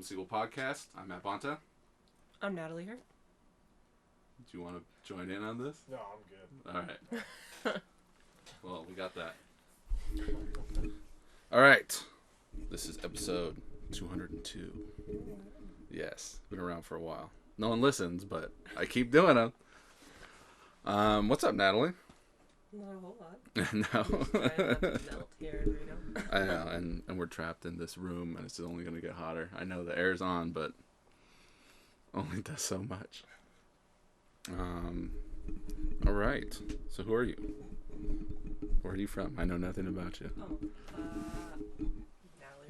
Sequel Podcast. I'm Matt Bonta. I'm Natalie here. Do you want to join in on this? No, I'm good. All right. Well, we got that. All right. This is episode 202. Yes, been around for a while. No one listens, but I keep doing them. What's up, Natalie? Not a whole lot. No. Trying not to melt here in Reno. I know, and we're trapped in this room, and it's only going to get hotter. I know the air's on, but only does so much. All right. So who are you? Where are you from? I know nothing about you. Natalie.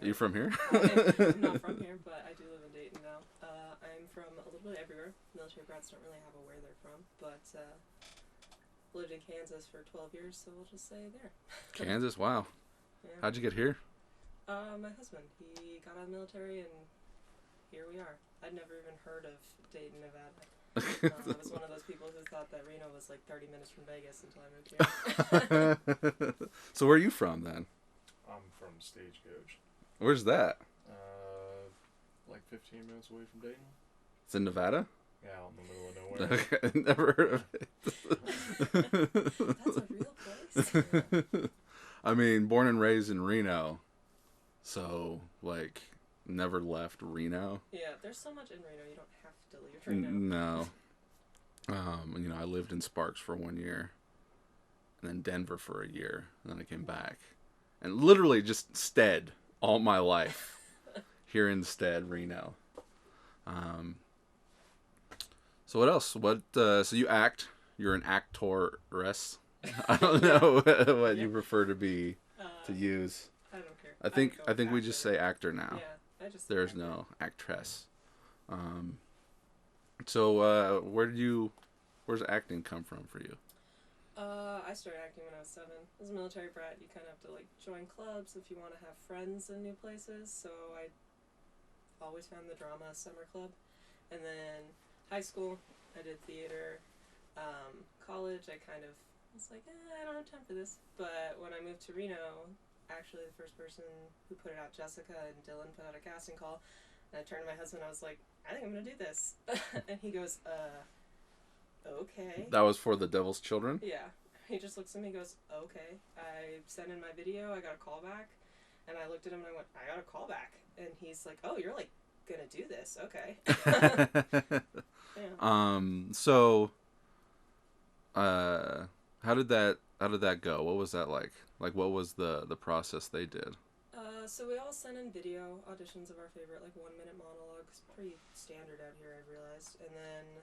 Are you from here? I'm not from here, but I do live in Dayton now. I'm from a little bit everywhere. Military brats don't really have a where they're from, but lived in Kansas for 12 years, so we'll just say there. Kansas? Wow. Yeah. How'd you get here? My husband. He got out of the military, and here we are. I'd never even heard of Dayton, Nevada. I was one of those people who thought that Reno was like 30 minutes from Vegas until I moved here. So where are you from then? I'm from Stagecoach. Where's that? Like 15 minutes away from Dayton. It's in Nevada? Yeah, out in the middle of nowhere. Okay, never heard of it. That's a real place. I mean, born and raised in Reno, so like never left Reno. Yeah, there's so much in Reno, you don't have to leave Reno. No. I lived in Sparks for 1 year, and then Denver for a year, and then I came back, and literally just stayed all my life here instead, Reno. So what else? So you act? You're an actoress. I don't know what you prefer to be to use. I don't care. I think we just say actor now. Yeah, There's actor. no actress. So where's acting come from for you? I started acting when I was 7. As a military brat, you kind of have to like join clubs if you want to have friends in new places. So I always found the drama summer club, and then high school I did theater. College I kind of was like, I don't have time for this. But when I moved to Reno, actually the first person who put it out, Jessica and Dylan, put out a casting call, and I turned to my husband. I was like, I think I'm gonna do this, and he goes, okay. That was for The Devil's Children? Yeah. He just looks at me and goes, okay. I sent in my video, I got a call back, and I looked at him and I went, I got a call back. And he's like, oh, you're like gonna do this, okay. Yeah. So how did that go? What was that like? Like, what was the process they did? So we all sent in video auditions of our favorite, like 1-minute monologues. Pretty standard out here, I realized. And then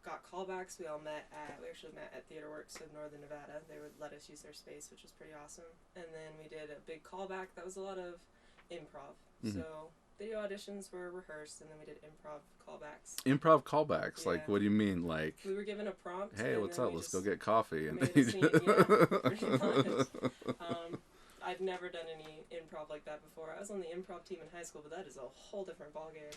got callbacks. We actually met at Theater Works of Northern Nevada. They would let us use their space, which was pretty awesome. And then we did a big callback. That was a lot of improv. Mm-hmm. So video auditions were rehearsed, and then we did improv callbacks. Improv callbacks? Yeah. Like, what do you mean? Like, we were given a prompt. Hey, what's up? Let's go get coffee. And made a scene. Yeah, pretty much. I've never done any improv like that before. I was on the improv team in high school, but that is a whole different ballgame.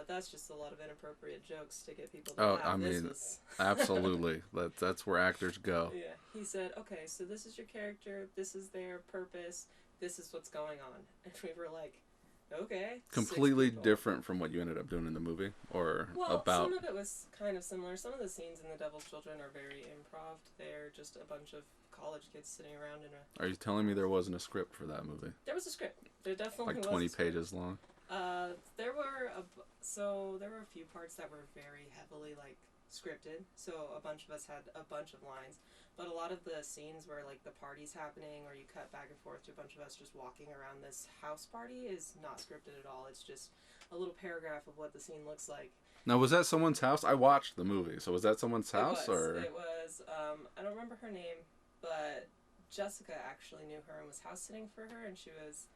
That's just a lot of inappropriate jokes to get people to laugh. I mean, absolutely. That's where actors go. Yeah. He said, okay, so this is your character, this is their purpose, this is what's going on. And we were like, okay. Completely different from what you ended up doing in the movie? Or about... some of it was kind of similar. Some of the scenes in The Devil's Children are very improv. They're just a bunch of college kids sitting around in a... Are you telling me there wasn't a script for that movie? There was a script. There definitely was. Like 20 pages long? There were a few parts that were very heavily like scripted, so a bunch of us had a bunch of lines, but a lot of the scenes where like the party's happening or you cut back and forth to a bunch of us just walking around this house party is not scripted at all. It's just a little paragraph of what the scene looks like. Now, was that someone's house? I watched the movie, so was that someone's house? It was I don't remember her name, but Jessica actually knew her and was house sitting for her, and she was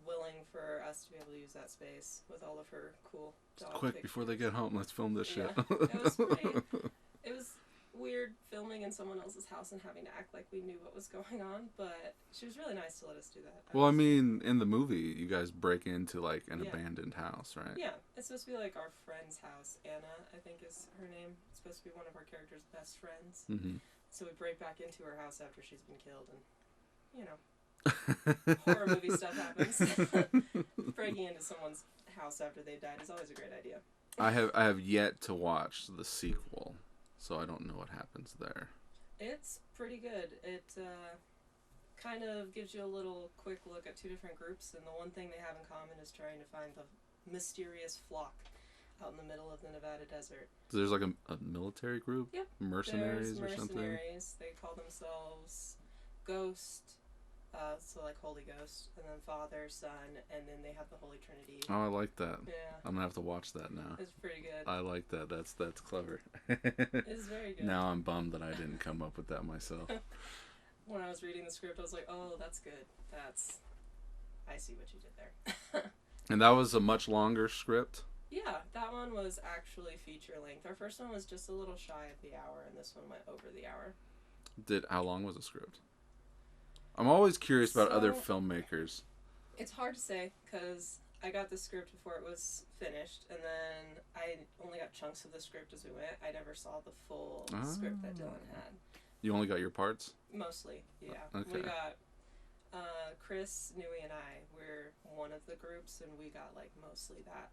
willing for us to be able to use that space with all of her cool dog Quick, pictures. before they get home, let's film this shit. It was weird filming in someone else's house and having to act like we knew what was going on, but she was really nice to let us do that. Well, I mean, in the movie, you guys break into like an abandoned house, right? Yeah, it's supposed to be like our friend's house. Anna, I think is her name. It's supposed to be one of our character's best friends. Mm-hmm. So we break back into her house after she's been killed, and horror movie stuff happens. Breaking into someone's house after they died is always a great idea. I have yet to watch the sequel, so I don't know what happens there. It's pretty good. It kind of gives you a little quick look at two different groups, and the one thing they have in common is trying to find the mysterious flock out in the middle of the Nevada desert. So there's like a military group? Yep. Mercenaries or something? Mercenaries. They call themselves Ghost, so like Holy Ghost, and then Father, Son, and then they have the Holy Trinity. Oh, I like that. Yeah. I'm gonna have to watch that now. It's pretty good. I like that. That's clever. It's very good. Now I'm bummed that I didn't come up with that myself. When I was reading the script, I was like, oh, that's good. I see what you did there. And that was a much longer script? Yeah, that one was actually feature length. Our first one was just a little shy of the hour, and this one went over the hour. How long was the script? I'm always curious about other filmmakers. It's hard to say, because I got the script before it was finished, and then I only got chunks of the script as we went. I never saw the full script that Dylan had. You only got your parts? Mostly, yeah. Okay. We got Chris, Nui, and I were one of the groups, and we got like mostly that.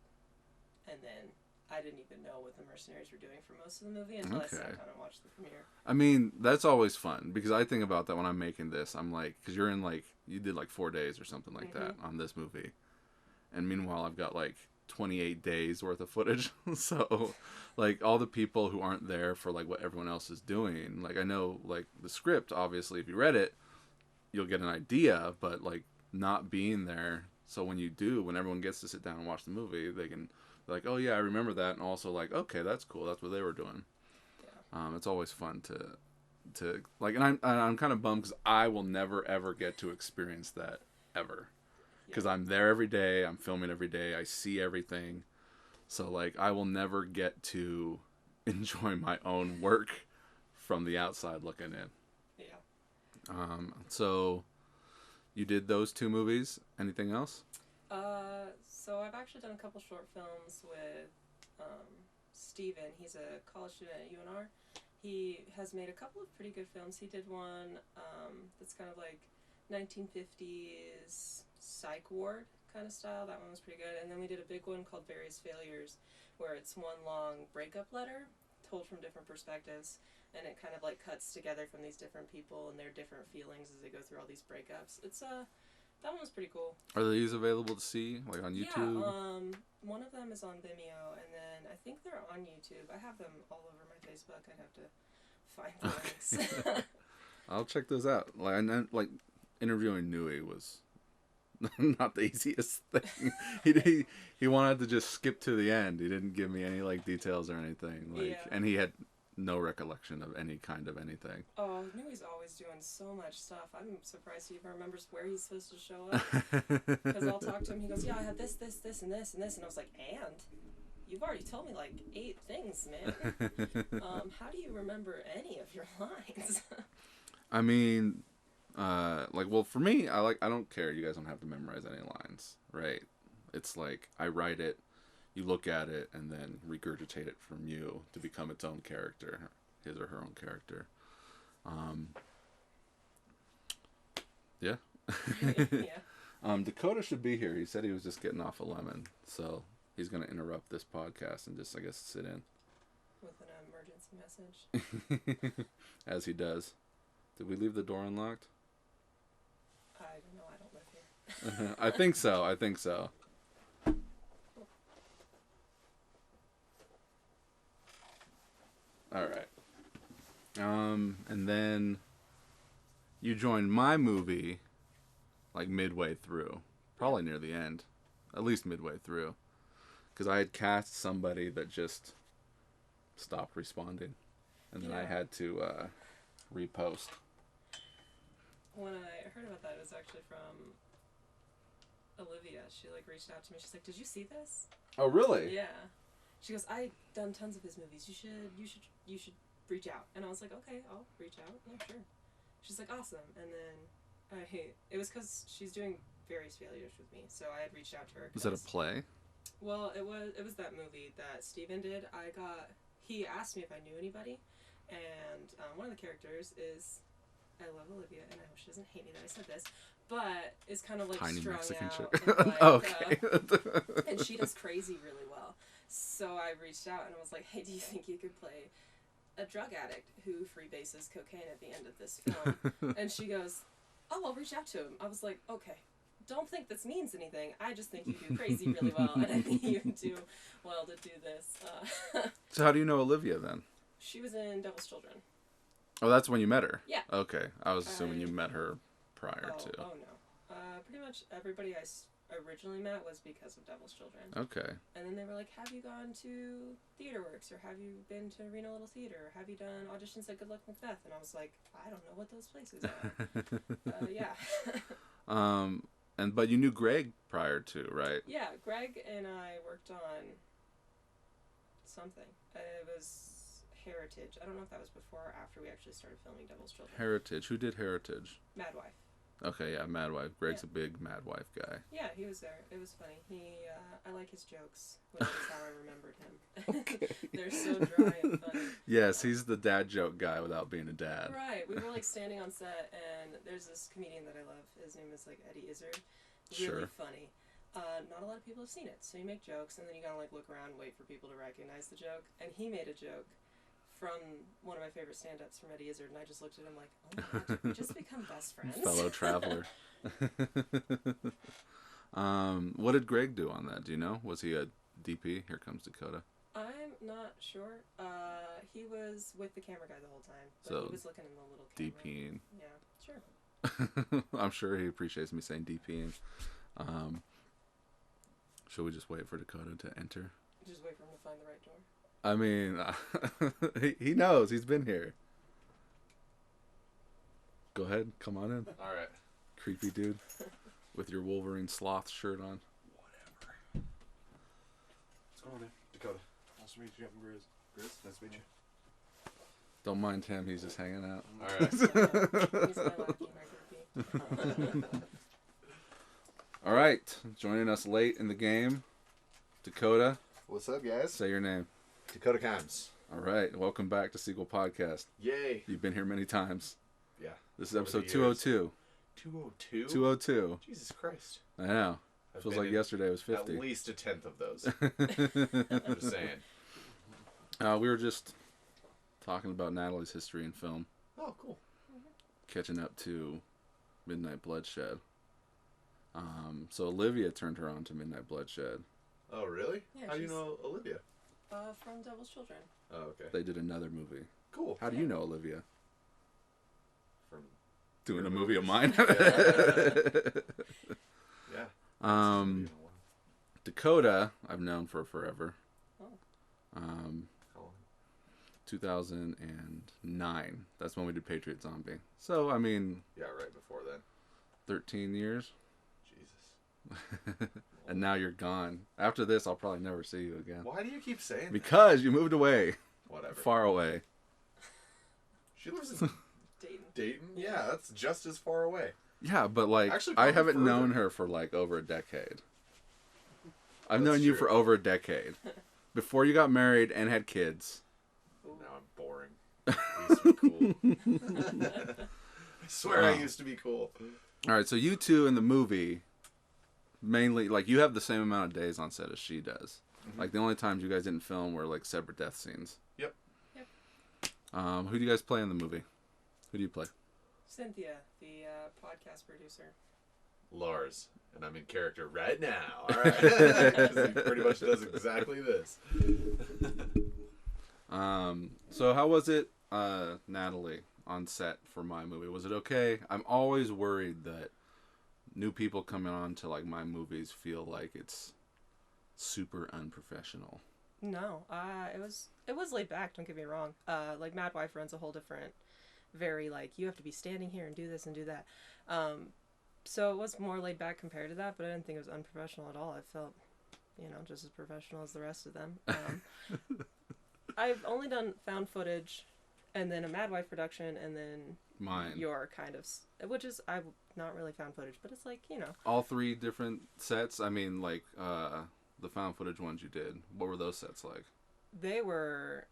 And then I didn't even know what the mercenaries were doing for most of the movie until I sat down and watched the premiere. I mean, that's always fun, because I think about that when I'm making this. I'm like, because you did like 4 days or something like that on this movie. And meanwhile, I've got like 28 days worth of footage. So, like, all the people who aren't there for like what everyone else is doing. Like, I know, like, the script, obviously, if you read it, you'll get an idea, but like not being there. So when everyone gets to sit down and watch the movie, they can be like, oh yeah, I remember that. And also like, okay, that's cool. That's what they were doing. Yeah. It's always fun to like, and I'm kind of bummed because I will never ever get to experience that ever. Because I'm there every day. I'm filming every day. I see everything. So like, I will never get to enjoy my own work from the outside looking in. So you did those 2 movies. Anything else? So I've actually done a couple short films with Steven. He's a college student at UNR. He has made a couple of pretty good films. He did one that's kind of like 1950s psych ward kind of style. That one was pretty good. And then we did a big one called Various Failures, where it's one long breakup letter told from different perspectives. And it kind of like cuts together from these different people and their different feelings as they go through all these breakups. It's that one was pretty cool. Are these available to see, like on YouTube? Yeah, one of them is on Vimeo, and then I think they're on YouTube. I have them all over my Facebook. I'd have to find the links. I'll check those out. Like interviewing Nui was not the easiest thing. He wanted to just skip to the end. He didn't give me any like details or anything. And he had no recollection of any kind of anything. Oh, Nui's always doing so much stuff. I'm surprised he even remembers where he's supposed to show up. Because I'll talk to him, he goes, yeah, I have this, and this, and this. And I was like, and? You've already told me like 8 things, man. How do you remember any of your lines? I mean, well, for me, I don't care. You guys don't have to memorize any lines, right? It's like, I write it, you look at it, and then regurgitate it from you to become its own character, his or her own character. Yeah. Yeah. Dakota should be here. He said he was just getting off a lemon, so he's going to interrupt this podcast and just, I guess, sit in. With an emergency message. As he does. Did we leave the door unlocked? I don't know. I don't live here. I think so. All right. And then you joined my movie like midway through, probably near the end, at least midway through, because I had cast somebody that just stopped responding, and then I had to repost. When I heard about that, it was actually from Olivia. She like reached out to me. She's like, "Did you see this?" Oh, really? Yeah. She goes, "I've done tons of his movies. You should reach out." And I was like, "Okay, I'll reach out. Yeah, sure." She's like, "Awesome." And then it was because she's doing Various Failures with me, so I had reached out to her. Was that a play? Well, it was that movie that Steven did. He asked me if I knew anybody, and one of the characters is, I love Olivia, and I hope she doesn't hate me that I said this, but is kind of like Tiny strung Mexican out. chick. And, like, Okay. and she does crazy really well. So I reached out and I was like, hey, do you think you could play a drug addict who freebases cocaine at the end of this film? And she goes, oh, I'll reach out to him. I was like, okay, don't think this means anything. I just think you do crazy really well, and I think you do well to do this. So how do you know Olivia then? She was in Devil's Children. Oh, that's when you met her? Yeah. Okay. I was assuming you met her prior to. Oh, no. Pretty much everybody I originally met was because of Devil's Children. Okay. And then they were like, have you gone to TheaterWorks, or have you been to Reno Little Theater, or have you done auditions at Good Luck Macbeth? And I was like, I don't know what those places are. Yeah. But you knew Greg prior to, right? Yeah, Greg and I worked on something. It was Heritage. I don't know if that was before or after we actually started filming Devil's Children. Heritage. Who did Heritage? Mad Wife. Okay, yeah, Mad Wife. Greg's a big Mad Wife guy. Yeah, he was there. It was funny. I like his jokes, which is how I remembered him. Okay. They're so dry and funny. Yes, he's the dad joke guy without being a dad. Right. We were like standing on set, and there's this comedian that I love. His name is like Eddie Izzard. Really funny. Not a lot of people have seen it, so you make jokes, and then you gotta like look around and wait for people to recognize the joke. And he made a joke from one of my favorite stand-ups from Eddie Izzard, and I just looked at him like, oh my god, did we just become best friends? Fellow traveler. What did Greg do on that? Do you know? Was he a DP? Here comes Dakota. I'm not sure. He was with the camera guy the whole time, but So, he was looking in the little camera. DPing. Yeah, sure. I'm sure he appreciates me saying DPing. Should we just wait for Dakota to enter? Just wait for him to find the right door. I mean, he knows. He's been here. Go ahead. Come on in. All right. Creepy dude. With your Wolverine sloth shirt on. Whatever. What's going on, man? Dakota. Nice to meet you. I'm Grizz. Grizz, nice to meet you. Don't mind him. He's just hanging out. All right. He's my lackey, my groupie. All right. Joining us late in the game, Dakota. What's up, guys? Say your name. Dakota Kimes. All right. Welcome back to Sequel Podcast. Yay. You've been here many times. Yeah. This is episode Over the years. 202. 202? 202. Jesus Christ. I know. I've Feels been like in yesterday was 50. At least a tenth of those. I'm just saying. We were just talking about Natalie's history in film. Oh, cool. Catching up to Midnight Bloodshed. So Olivia turned her on to Midnight Bloodshed. Oh, really? Yeah, How do you she's- know Olivia? From Devil's Children. Oh, okay. They did another movie. Cool. How do you know Olivia? From Doing your a movie of movies? mine? Yeah. Dakota, I've known for forever. Oh. How long? 2009. That's when we did Patriot Zombie. So, I mean, Yeah, right before then. 13 years. Jesus. And now you're gone. After this, I'll probably never see you again. Why do you keep saying that? Because you moved away. Whatever. Far away. She lives in Dayton. Dayton? Yeah, that's just as far away. Yeah, but like, Actually, I probably haven't further. known her for like over a decade. I've That's known you true. for over a decade. Before you got married and had kids. Ooh. Now I'm boring. I used to be cool. I swear I used to be cool. All right, so you two in the movie, mainly, like, you have the same amount of days on set as she does. Mhm. Like, the only times you guys didn't film were, like, separate death scenes. Yep. Who do you guys play in the movie? Who do you play? Cynthia, the podcast producer. Lars. And I'm in character right now. All right. 'Cause he pretty much does exactly this. So how was it, Natalie, on set for my movie? Was it okay? I'm always worried that new people coming on to, like, my movies feel like it's super unprofessional. No, it was laid back. Don't get me wrong. Like Mad Wife runs a whole different, very like you have to be standing here and do this and do that. So it was more laid back compared to that, but I didn't think it was unprofessional at all. I felt, just as professional as the rest of them. I've only done found footage, and then a Mad Wife production, and then Mine. your kind of, which is I've not really found footage, but it's like All three different sets? I mean, like, the found footage ones you did. What were those sets like? they were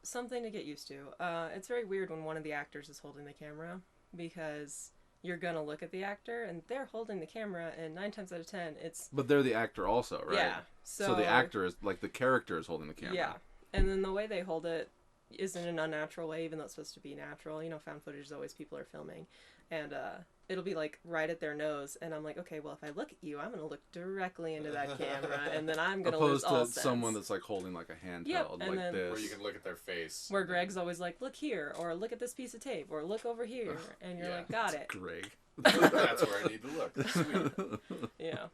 something to get used to. It's very weird when one of the actors is holding the camera because you're gonna look at the actor, and they're holding the camera, and 9 times out of 10, it's But they're the actor also, right? yeah. So the actor is like the character is holding the camera. Yeah, and then the way they hold it isn't an unnatural way, even though it's supposed to be natural. You know, found footage is always people are filming, and it'll be like right at their nose, and I'm like, okay, well, if I look at you, I'm gonna look directly into that camera, and then I'm gonna lose Opposed all to sense. someone that's like holding like a handheld, Yep, and like then- this. Where you can look at their face. Where Greg's always like, look here, or look at this piece of tape, or look over here, and you're Yeah. like, got it. Greg. That's where I need to look. Sweet. Yeah.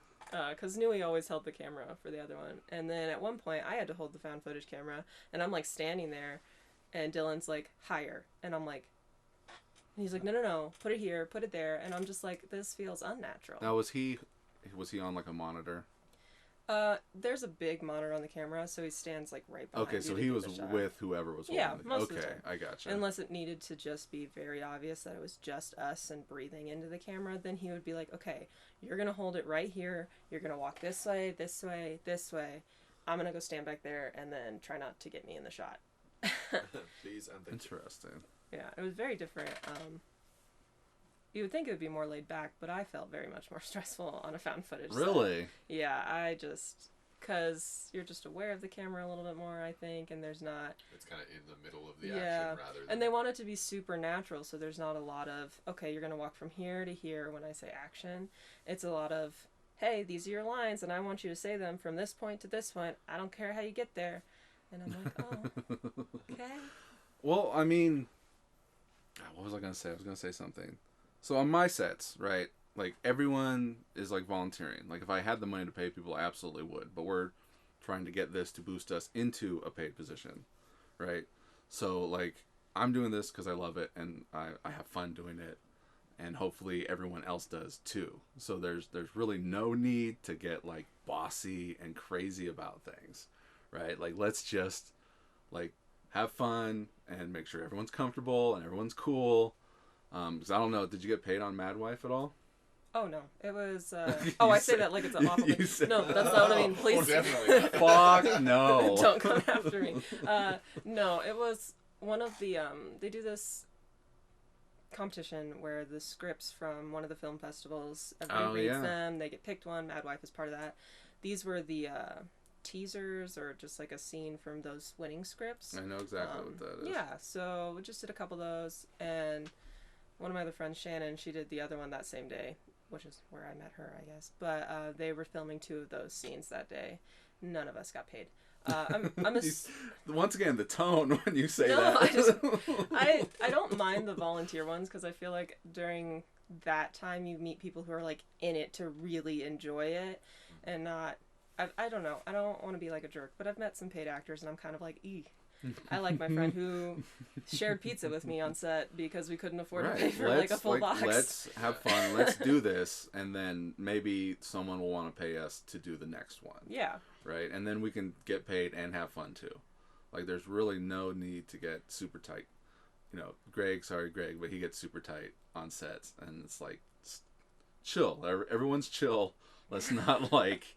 Because Nui always held the camera for the other one. And then at one point, I had to hold the found footage camera. And I'm like standing there. And Dylan's like, higher. And I'm like, and he's like, no, put it here, put it there. And I'm just like, this feels unnatural. Now was he on like a monitor? There's a big monitor on the camera. So he stands like right behind Okay, you so to he get was the shot. with whoever was holding Yeah, the most of the Okay, time. I gotcha. Unless it needed to just be very obvious that it was just us and breathing into the camera, then he would be like, okay, you're going to hold it right here. You're going to walk this way, this way, this way. I'm going to go stand back there and then try not to get me in the shot. Please and thank you. Interesting. Yeah, it was very different. You would think it would be more laid back, but I felt very much more stressful on a found footage set. Really? Yeah, I just... Because you're just aware of the camera a little bit more, I think, and there's not... It's kind of in the middle of the Yeah, action rather than... and they want it to be supernatural, so there's not a lot of, okay, you're going to walk from here to here when I say action. It's a lot of, hey, these are your lines, and I want you to say them from this point to this point. I don't care how you get there. And I'm like, oh, okay. Well, I mean, what was I going to say? I was going to say something. So on my sets, right, like everyone is like volunteering. Like if I had the money to pay people, I absolutely would. But we're trying to get this to boost us into a paid position, right? So like I'm doing this because I love it and I have fun doing it. And hopefully everyone else does too. So there's really no need to get like bossy and crazy about things, right? Like let's just like have fun and make sure everyone's comfortable and everyone's cool. Because I don't know, did you get paid on Mad Wife at all? Oh, no. It was, You I said- say that like it's an awful you thing. said- No, that's not what I mean. Oh, Please. definitely. Fuck no. Don't come after me. No, it was one of the, they do this competition where the scripts from one of the film festivals, everybody reads them, they get picked one, Mad Wife is part of that. These were the teasers or just like a scene from those winning scripts. I know exactly what that is. Yeah, so we just did a couple of those, and one of my other friends, Shannon, she did the other one that same day, which is where I met her, I guess. But they were filming 2 of those scenes that day. None of us got paid. Once again, the tone when you say No, that. I don't mind the volunteer ones because I feel like during that time you meet people who are like in it to really enjoy it and not. I don't know. I don't want to be like a jerk, but I've met some paid actors and I'm kind of like, I like my friend who shared pizza with me on set because we couldn't afford to pay for like a full box. Let's have fun. Let's do this, and then maybe someone will want to pay us to do the next one. Yeah. Right, and then we can get paid and have fun too. Like, there's really no need to get super tight. You know, Greg, but he gets super tight on sets, and it's like, chill. Everyone's chill. Let's not like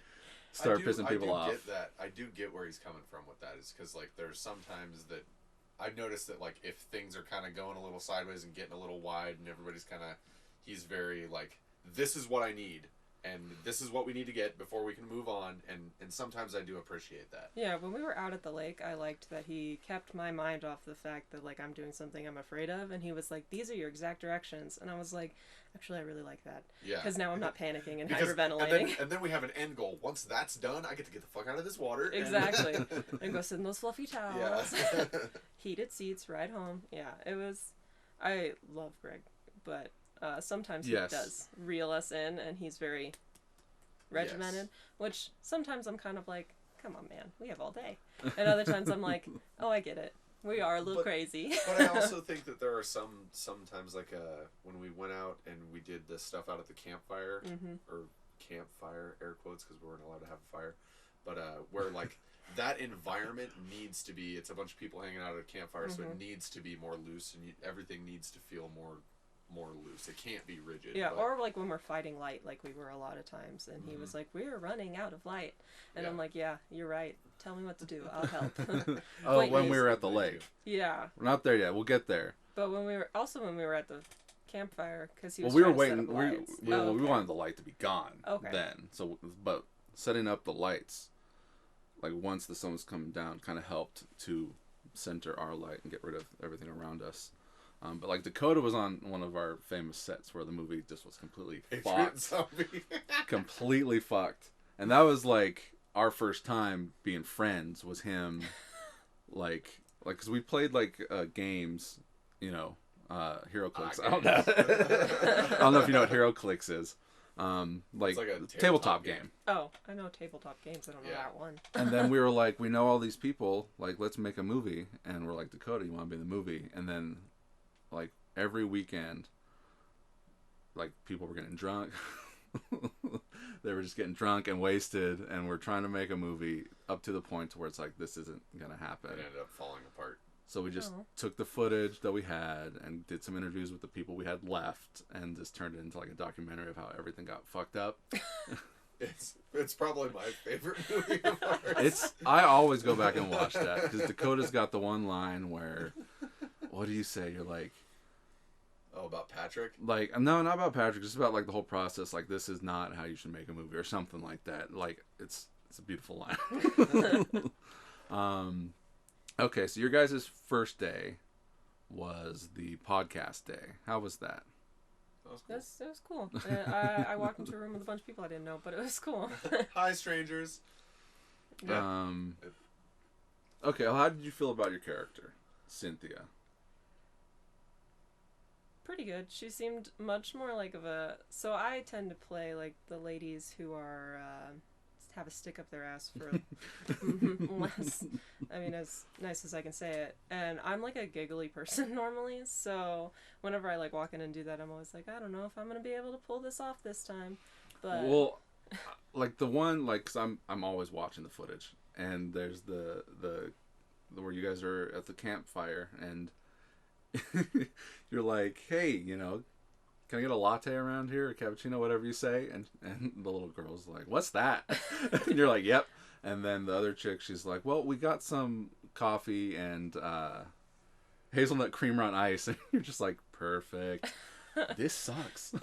start pissing people off. I do get where he's coming from with that. Is because like there's sometimes that I've noticed that like if things are kind of going a little sideways and getting a little wide, and everybody's kind of, he's very like, this is what I need. And this is what we need to get before we can move on, and sometimes I do appreciate that. Yeah, when we were out at the lake, I liked that he kept my mind off the fact that, like, I'm doing something I'm afraid of, and he was like, these are your exact directions, and I was like, actually, I really like that. Yeah. Because now I'm not panicking and Because- hyperventilating. And then we have an end goal. Once that's done, I get to get the fuck out of this water. and- Exactly. And go sit in those fluffy towels. Yeah. Heated seats, ride home. Yeah, it was, I love Greg, but sometimes he Yes. does reel us in, and he's very regimented, which sometimes I'm kind of like, come on, man, we have all day. And other times I'm like, oh, I get it. We are a little crazy. But I also think that there are sometimes like when we went out and we did the stuff out at the campfire, or campfire, air quotes, because we weren't allowed to have a fire, but where like that environment needs to be, it's a bunch of people hanging out at a campfire, so it needs to be more loose, and everything needs to feel more loose. It can't be rigid. Yeah, but- or like when we're fighting light, like we were a lot of times, and he was like, we're running out of light. And I'm like, yeah, you're right. Tell me what to do. I'll help. Oh, Wait, when is- we were at the lake. Yeah. We're not there yet. We'll get there. But when we were at the campfire because he was. Well, we were trying to set waiting. up lights. We Oh, okay. wanted the light to be gone. Okay. Then, so but setting up the lights, like once the sun was coming down, kind of helped to center our light and get rid of everything around us. But like Dakota was on one of our famous sets where the movie just was completely fucked. Completely fucked. And that was like our first time being friends was him like because we played like games, you know, HeroClix. I don't know. I don't know if you know what HeroClix is. Like a tabletop game. Oh, I know tabletop games. I don't know that one. And then we were like, we know all these people. Like, let's make a movie. And we're like, Dakota, you want to be in the movie? And then, like, every weekend, like, people were getting drunk. They were just getting drunk and wasted. And we're trying to make a movie up to the point to where it's like, this isn't going to happen. It ended up falling apart. So we just took the footage that we had and did some interviews with the people we had left and just turned it into like a documentary of how everything got fucked up. It's probably my favorite movie of ours. I always go back and watch that because Dakota's got the one line where, what do you say? You're like, oh, about Patrick? Like, no, not about Patrick. Just about like the whole process. Like, this is not how you should make a movie or something like that. Like, it's a beautiful line. Okay, so your guys' first day was the podcast day. How was that? That was cool. I walked into a room with a bunch of people I didn't know, but it was cool. Hi, strangers. Yeah. Okay, well, how did you feel about your character, Cynthia? Pretty good. She seemed much more like of a... So I tend to play like the ladies who are... have a stick up their ass for less, I mean, as nice as I can say it. And I'm like a giggly person normally, so whenever I like walk in and do that, I'm always like, I don't know if I'm gonna be able to pull this off this time. But well, like the one, like, cause I'm always watching the footage, and there's the where you guys are at the campfire, and you're like, hey, you know, can I get a latte around here, a cappuccino, whatever you say? And the little girl's like, what's that? And you're like, yep. And then the other chick, she's like, well, we got some coffee and hazelnut creamer on ice. And you're just like, perfect. This sucks.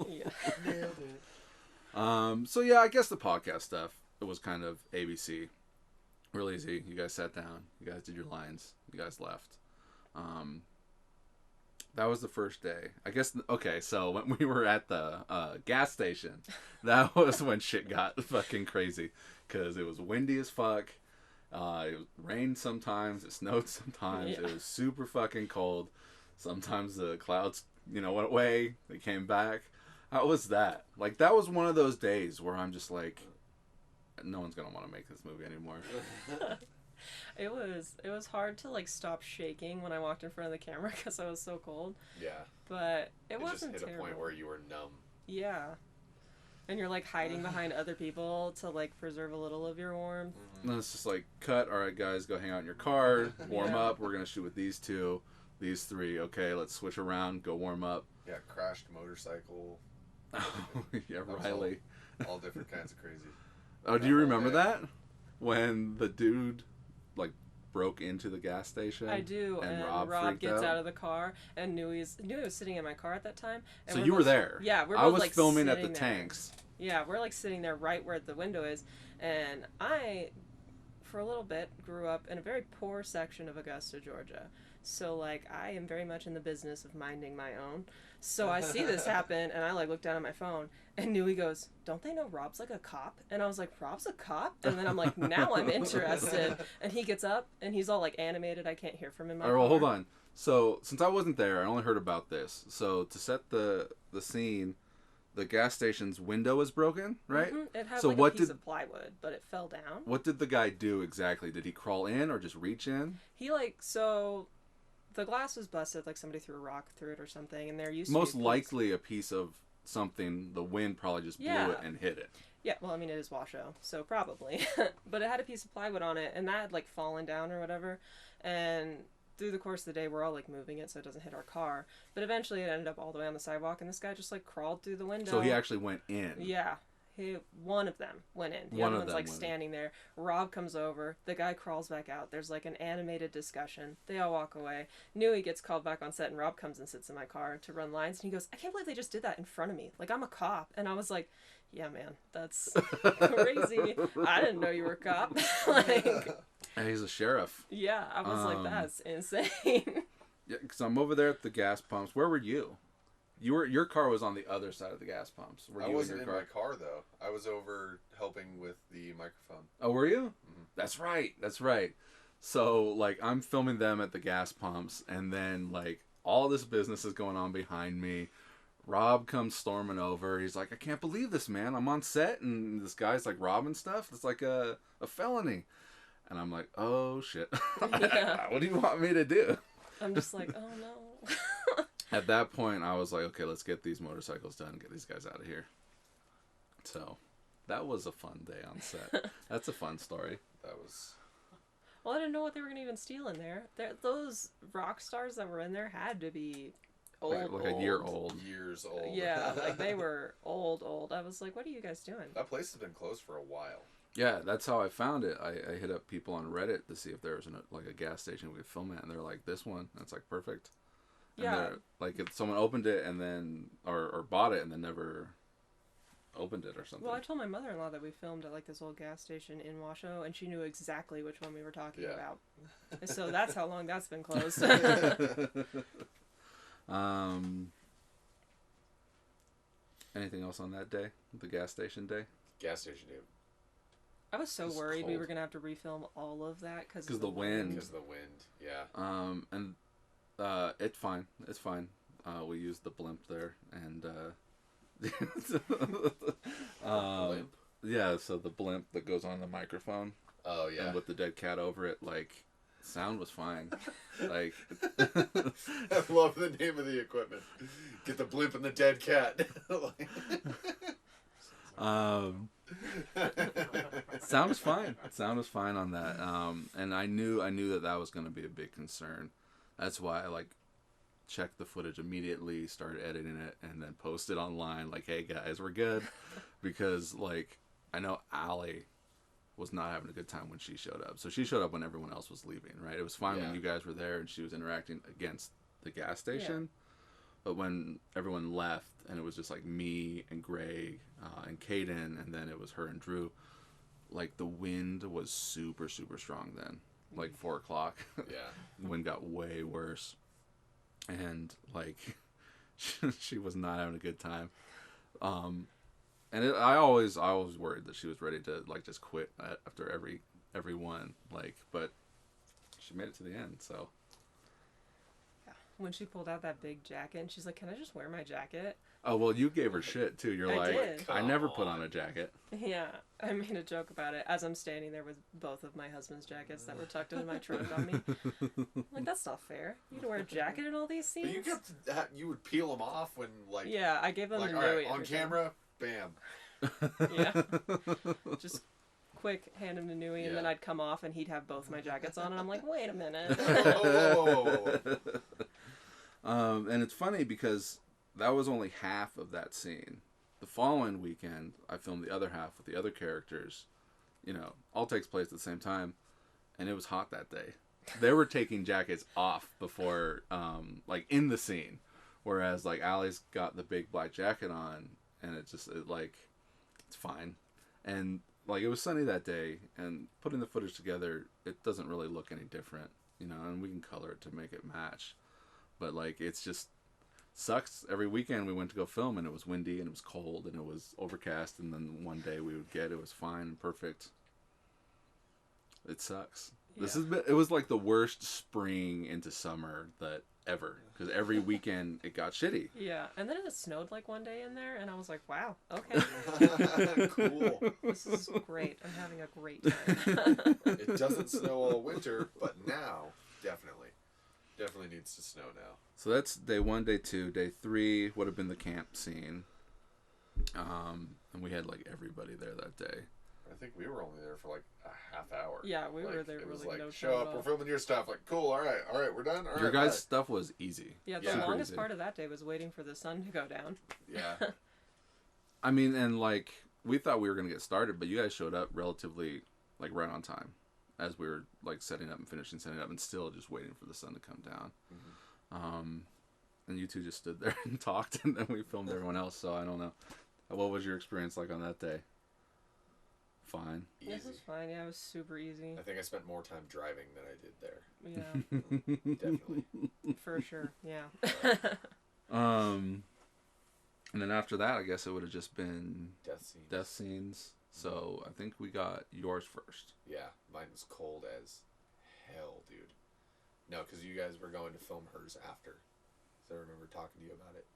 Yeah. So yeah, I guess the podcast stuff, it was kind of ABC. Real easy. You guys sat down. You guys did your lines. You guys left. That was the first day. I guess, okay, so when we were at the gas station, that was when shit got fucking crazy. Because it was windy as fuck. It rained sometimes. It snowed sometimes. Yeah. It was super fucking cold. Sometimes the clouds, you know, went away. They came back. How was that? Like, that was one of those days where I'm just like, no one's going to want to make this movie anymore. It was hard to like stop shaking when I walked in front of the camera because I was so cold. Yeah. But it wasn't just hit terrible. a point where you were numb. Yeah. And you're like hiding behind other people to like preserve a little of your warmth. And then it's just like, cut. All right, guys, go hang out in your car. Warm up. We're gonna shoot with these two, these three. Okay, let's switch around. Go warm up. Yeah, crashed motorcycle. Yeah, Riley. All different kinds of crazy. Oh, do you remember that? When the dude like broke into the gas station. I do, and Rob gets out of the car and knew he was sitting in my car at that time. And so you were there. Yeah, we're both I was like filming at the there. tanks. Yeah, we're like sitting there right where the window is, and I, for a little bit, grew up in a very poor section of Augusta, Georgia. So like I am very much in the business of minding my own. So I see this happen, and I like look down at my phone, and Nui goes, "Don't they know Rob's like a cop?" And I was like, "Rob's a cop?" And then I'm like, "Now I'm interested." And he gets up, and he's all like animated. I can't hear from him. All right, well, hold on. So since I wasn't there, I only heard about this. So to set the scene, the gas station's window was broken, right? Mm-hmm. It had so like what a piece of plywood, but it fell down. What did the guy do exactly? Did he crawl in or just reach in? He the glass was busted, like somebody threw a rock through it or something, and there used most to be likely a piece of something. The wind probably just blew it and hit it. Yeah, well, I mean, it is Washoe, so probably. But it had a piece of plywood on it, and that had like fallen down or whatever. And through the course of the day, we're all like moving it so it doesn't hit our car. But eventually, it ended up all the way on the sidewalk, and this guy just like crawled through the window. So he actually went in. Yeah, one of them went in. The One other of one's them like went in. standing there. Rob comes over. The guy crawls back out. There's like an animated discussion. They all walk away. Nui gets called back on set, and Rob comes and sits in my car to run lines. And he goes, "I can't believe they just did that in front of me. Like, I'm a cop." And I was like, "Yeah, man, that's crazy. I didn't know you were a cop." Like, And he's a sheriff. yeah, I was like, "That's insane." Yeah, because I'm over there at the gas pumps. Where were you? Your car was on the other side of the gas pumps. Were I you wasn't in in your my car though. I was over helping with the microphone. Oh, were you? Mm-hmm. That's right. That's right. So, like, I'm filming them at the gas pumps, and then, like, all this business is going on behind me. Rob comes storming over. He's like, "I can't believe this, man. I'm on set, and this guy's, like, robbing stuff. It's like a felony." And I'm like, "Oh, shit. Yeah. What do you want me to do?" I'm just like, "Oh, no." At that point, I was like, "Okay, let's get these motorcycles done, get these guys out of here." So, that was a fun day on set. That's a fun story. That was. Well, I didn't know what they were going to even steal in there. Those rock stars that were in there had to be old. Like a year old. Years old. Yeah, like they were old. I was like, "What are you guys doing?" That place has been closed for a while. Yeah, that's how I found it. I hit up people on Reddit to see if there was a gas station we could film at, and they're like, "This one." And it's like perfect. And Yeah. they're like, if someone opened it and then or bought it and then never opened it or something. Well, I told my mother-in-law that we filmed at like this old gas station in Washoe, and she knew exactly which one we were talking about. So that's how long that's been closed. Anything else on that day? The gas station day? Gas station, dude. I was so It's worried we cold. were gonna have to refilm all of that because the wind. Because of the wind. Yeah. And it's fine. It's fine. We used the blimp there, and Blimp? yeah. So the blimp that goes on the microphone, Oh yeah. and with the dead cat over it, like, sound was fine. Like, I love the name of the equipment. Get the blimp and the dead cat. sound was fine. Sound was fine on that. And I knew that was going to be a big concern. That's why I checked the footage immediately, started editing it, and then posted online like, "Hey guys, we're good," because I know Allie was not having a good time when she showed up. So she showed up when everyone else was leaving, right? It was fine when you guys were there and she was interacting against the gas station. But when everyone left and it was just me and Greg and Caden, and then it was her and Drew, the wind was super, super strong then. 4 o'clock. Yeah. The wind got way worse. And she was not having a good time. And I always worried that she was ready to just quit after every one. But she made it to the end, so. when she pulled out that big jacket, and she's like, "Can I just wear my jacket?" Oh, well, you gave her shit, too. You're I did. I never put on a jacket. Yeah, I made a joke about it as I'm standing there with both of my husband's jackets that were tucked into my trunk on me. I'm like, that's not fair. You can wear a jacket in all these scenes. But you would peel them off when Yeah, I gave them all to right, Nui on every time. camera, bam. Yeah. Just quick hand him to Nui, and then I'd come off and he'd have both my jackets on, and I'm like, wait a minute. And it's funny because that was only half of that scene. The following weekend, I filmed the other half with the other characters. All takes place at the same time, and it was hot that day. They were taking jackets off before, in the scene, whereas Allie's got the big black jacket on, and it's fine. And it was sunny that day, and putting the footage together, it doesn't really look any different, and we can color it to make it match. But it's just sucks. Every weekend we went to go film, and it was windy and it was cold and it was overcast, and then one day we would get it was fine and perfect. It sucks. Yeah. It was the worst spring into summer that ever, because every weekend it got shitty. Yeah, and then it snowed one day in there, and I was like, wow, okay. Cool. This is great. I'm having a great time. It doesn't snow all winter, but now definitely needs to snow now. So that's day 1, day 2. Day 3 would have been the camp scene. And we had everybody there that day. I think we were only there for a half hour. Yeah, we were there it was really no show time up, at we're all. filming your stuff. Cool, all right, we're done. All Your right, guys' bye. stuff was easy. Yeah, the Yeah. Super longest easy. part of that day was waiting for the sun to go down. Yeah. I mean, and we thought we were gonna get started, but you guys showed up relatively like right on time, as we were like setting up and finishing setting up, and still just waiting for the sun to come down. Mm-hmm. And you two just stood there and talked, and then we filmed everyone else. So I don't know. What was your experience like on that day? Fine. Easy. This was fine. Yeah, it was super easy. I think I spent more time driving than I did there. Yeah. Definitely. For sure. Yeah. And then after that, I guess it would have just been Death scenes. So I think we got yours first. Yeah, mine was cold as hell, dude. No, because you guys were going to film hers after. So I remember talking to you about it.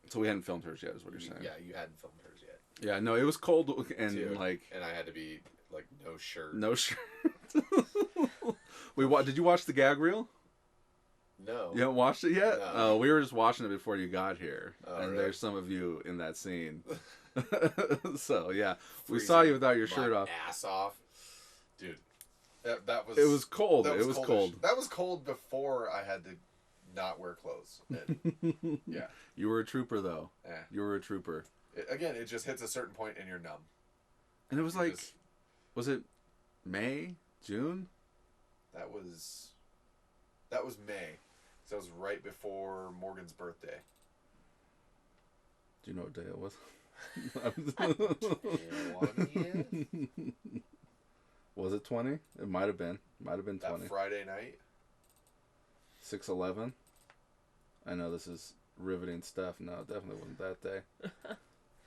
So we hadn't filmed hers yet, is what you're saying? Yeah, you hadn't filmed hers yet. Yeah, no, it was cold and Dude, like. And I had to be like no shirt. No shirt. Did you watch the gag reel? No. You haven't watched it yet? No. Oh, we were just watching it before you got here, Oh, and really? there's some of you in that scene. So yeah, we Freezing saw you without your my shirt off. Ass off, dude. That was. It was cold. That It was cold. cold. That was cold before I had to not wear clothes. And, yeah. You were a trooper, though. Yeah. You were a trooper. Again, it just hits a certain point and you're numb. And it was You like, just- was it May, June? That was May. So it was right before Morgan's birthday. Do you know what day it was? 20th? Was it 20? It might have been. Might have been 20. That Friday night. 6/11. I know this is riveting stuff. No, it definitely wasn't that day.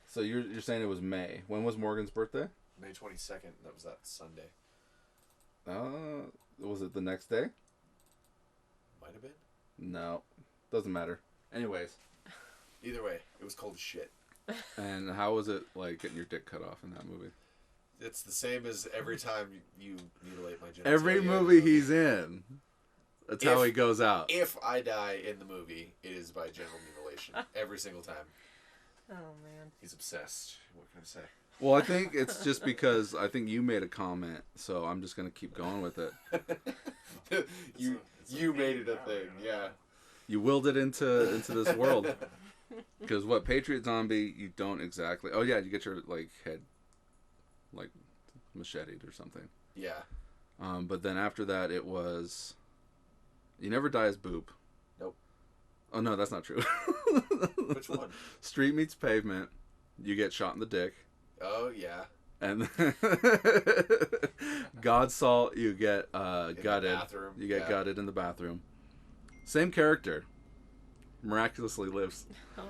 So you're saying it was May. When was Morgan's birthday? May 22nd. That was that Sunday. Was it the next day? Might have been. No, doesn't matter. Anyways, Either way, it was cold as shit. and how was it like getting your dick cut off in that movie? It's the same as every time you mutilate my genitalia. Every movie he's in, that's how he goes out. If I die in the movie, it is by genital mutilation. Every single time. Oh man. He's obsessed. What can I say? Well, I think it's just because I think you made a comment, so I'm just gonna keep going with it. You made it a thing, yeah. You willed it into this world. Because what, Patriot Zombie, you don't exactly. Oh yeah, you get your like head, like macheted or something. Yeah. But then after that, it was. You never die as Boop. Nope. Oh no, that's not true. Which one? Street Meets Pavement. You get shot in the dick. Oh yeah. And God Salt, you get In gutted. the bathroom. You get yeah. gutted in the bathroom. Same character. Miraculously lives. Oh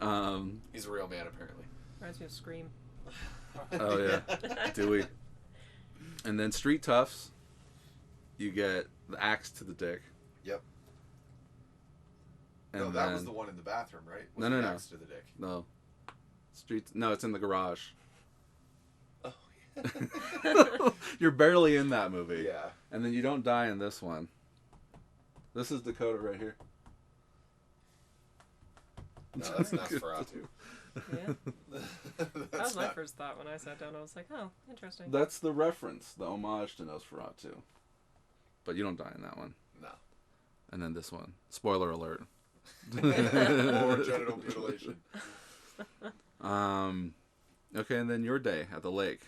wow. He's a real man, apparently. Reminds me of Scream. Oh yeah, Dewey. And then Street Toughs. You get the axe to the dick. Yep. And No, that was the one in the bathroom, right? Was No. Next to the dick. No. Streets. No, it's in the garage. Oh yeah. You're barely in that movie. Yeah. And then you don't die in this one. This is Dakota right here. No, that's Nosferatu. Yeah. That That's was my not- first thought when I sat down. I was like, oh, interesting. That's the reference, the homage to Nosferatu. But you don't die in that one. No. And then this one. Spoiler alert. Or genital mutilation. Okay, and then your day at the lake.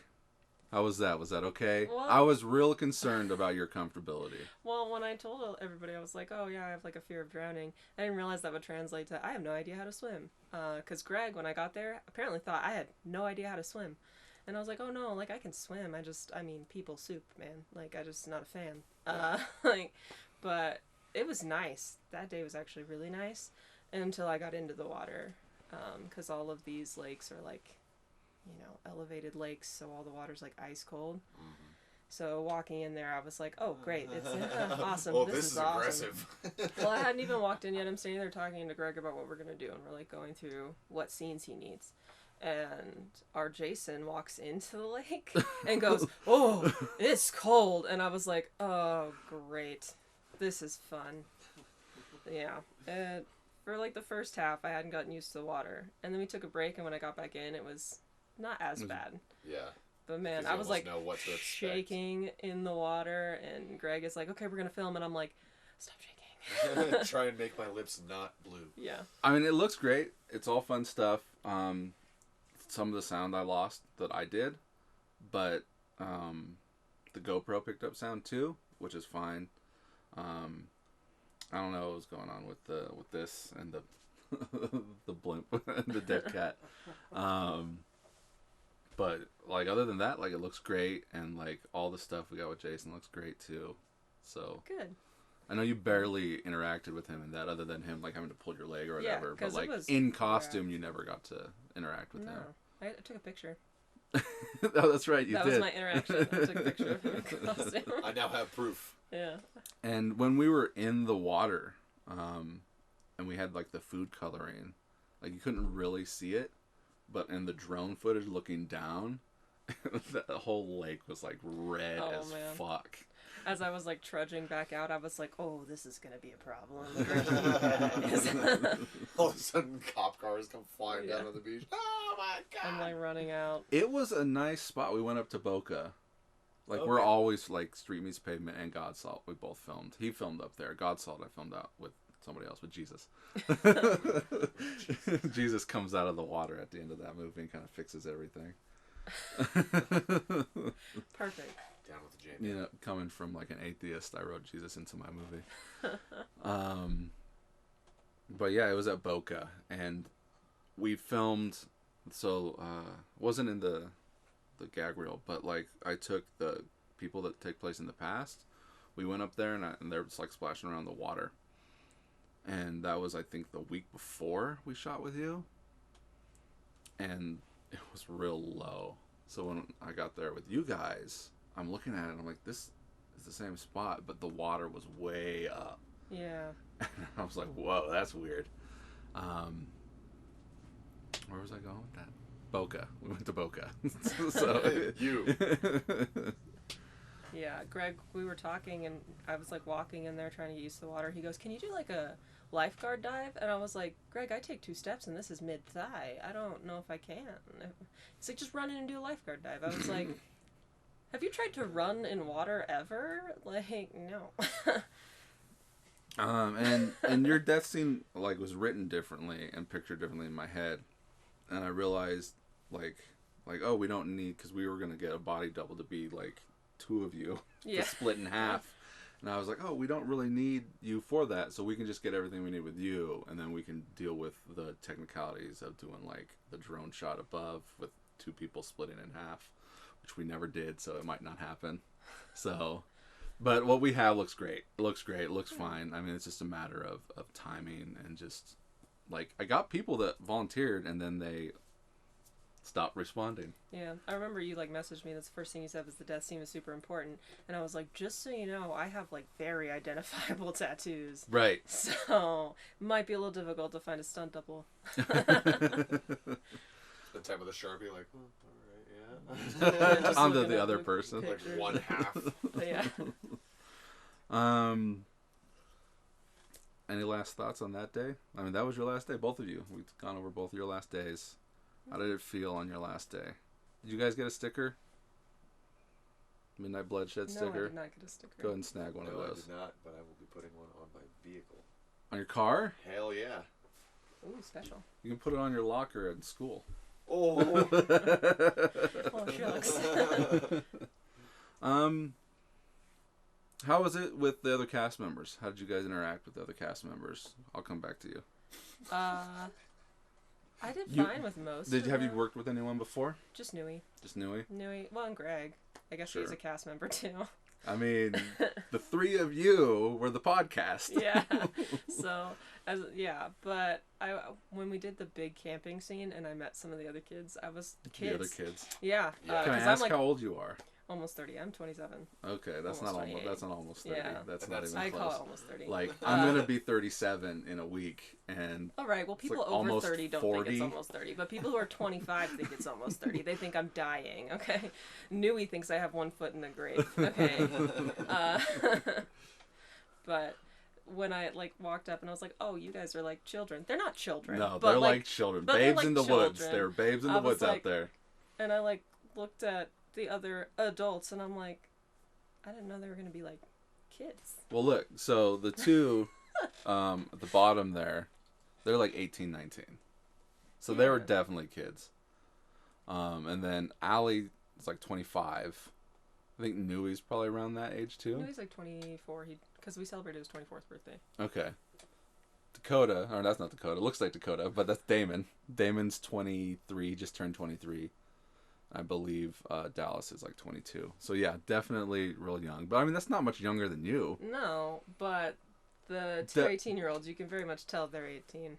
How was that? Was that okay? Well- I was real concerned about your comfortability. Well, when I told everybody, I was like, oh yeah, I have like a fear of drowning. I didn't realize that would translate to I have no idea how to swim. Because Greg, when I got there, apparently thought I had no idea how to swim. And I was like, oh no, like I can swim. I mean, people soup, man. Like, I just not a fan. But it was nice. That day was actually really nice until I got into the water. Because all of these lakes are like, elevated lakes, so all the water's like ice cold. Mm-hmm. So walking in there, I was like, oh great, it's awesome. Well, this is awesome. aggressive. Well, I hadn't even walked in yet. I'm standing there talking to Greg about what we're gonna do, and we're like going through what scenes he needs. And our Jason walks into the lake and goes, oh, it's cold. And I was like, oh great, this is fun. Yeah. And for like the first half, I hadn't gotten used to the water, and then we took a break, and when I got back in, it was not as bad. Yeah. But man, 'Cause you I was like almost know what to expect. shaking in the water, and Greg is like, okay, we're gonna film, and I'm like, stop shaking. Try and make my lips not blue. Yeah. I mean, it looks great. It's all fun stuff. some of the sound I lost that I did, but the GoPro picked up sound too, which is fine. I don't know what was going on with this and the the blimp and the dead cat. But like other than that, like it looks great, and like all the stuff we got with Jason looks great too. So good. I know you barely interacted with him in that, other than him like having to pull your leg or whatever. Yeah, but like was, in costume, you never got to interact with him. I took a picture. Oh, that's right, you that did. That was my interaction. I took a picture of him in costume. I now have proof. Yeah. And when we were in the water, and we had like the food coloring, like you couldn't really see it, but in the drone footage looking down, the whole lake was like red as fuck. As I was like trudging back out, I was like, "Oh, this is gonna be a problem." All of a sudden, cop cars come flying down on the beach. Oh my god! I'm like running out. It was a nice spot. We went up to Boca. Like we're always like Street Meets Pavement and God Salt. We both filmed. He filmed up there. God Salt I filmed out with somebody else, with Jesus. Jesus comes out of the water at the end of that movie and kind of fixes everything. Perfect. Down with the Jamie. You know, coming from like an atheist, I wrote Jesus into my movie. But yeah, it was at Boca, and we filmed. So wasn't in the gag reel, but like I took the people that take place in the past. We went up there, and they're just like splashing around the water. And that was, I think, the week before we shot with you. And it was real low. So when I got there with you guys, I'm looking at it and I'm like, this is the same spot, but the water was way up. Yeah. And I was like, whoa, that's weird. Where was I going with that? Boca. We went to Boca. So you. Yeah, Greg, we were talking and I was like walking in there trying to get used to the water. He goes, "Can you do like a lifeguard dive?" And I was like, "Greg, I take 2 steps and this is mid-thigh. I don't know if I can." He's like, "Just run in and do a lifeguard dive." I was like, "Have you tried to run in water ever?" Like, no. And your death scene like was written differently and pictured differently in my head, and I realized like oh, we don't need, because we were gonna get a body double to be like 2 of you to split in half, and I was like, oh, we don't really need you for that, so we can just get everything we need with you, and then we can deal with the technicalities of doing like the drone shot above with 2 people splitting in half, which we never did, so it might not happen. So, but what we have looks great. It looks great. It looks fine. I mean, it's just a matter of timing, and just like I got people that volunteered and then they stopped responding. Yeah, I remember you like messaged me. That's the first thing you said was the death scene was super important, and I was like, just so you know, I have like very identifiable tattoos. Right. So it might be a little difficult to find a stunt double. The type with a Sharpie, like, all right, yeah. Onto the other person. Like 1/2. Yeah. Any last thoughts on that day? I mean, that was your last day, both of you. We've gone over both of your last days. How did it feel on your last day? Did you guys get a sticker? Midnight Bloodshed sticker? No, I did not get a sticker. Go ahead and snag one of those. I did not, but I will be putting one on my vehicle. On your car? Hell yeah. Ooh, special. You can put it on your locker at school. Oh. Oh, shucks. How was it with the other cast members? How did you guys interact with the other cast members? I'll come back to you. I did fine with most. Have you worked with anyone before? Just Nui. Just Nui? Nui. Well, and Greg. I guess he's a cast member too. I mean, the 3 of you were the podcast. Yeah. So, but when we did the big camping scene and I met some of the other kids, I was kids. The other kids. Yeah. Can I ask how old you are? Almost 30. I'm 27. Okay, that's not almost. That's not almost 30. Yeah. That's not even I close. call it almost 30. Like I'm gonna be 37 in a week, and all right. Well, people like over 30 don't 40. think it's almost 30, but people who are 25 think it's almost 30. They think I'm dying. Okay, Nui thinks I have 1 foot in the grave. Okay, but when I like walked up and I was like, "Oh, you guys are like children." They're not children. No, but they're like children. Babes like in the children. woods. They're babes in the woods out there. And I like looked at the other adults and I'm like, I didn't know they were gonna be like kids. Well, look. So the 2 at the bottom there, they're like 18, 19. So they were definitely kids. And then Allie is like 25. I think Newey's probably around that age too. Newey's like 24. Because we celebrated his 24th birthday. Okay. Dakota, or that's not Dakota. Looks like Dakota, but that's Damon. Damon's 23, just turned 23. I believe Dallas is like 22. So yeah, definitely real young. But I mean, that's not much younger than you. No, but the two 18-year-olds, you can very much tell they're 18.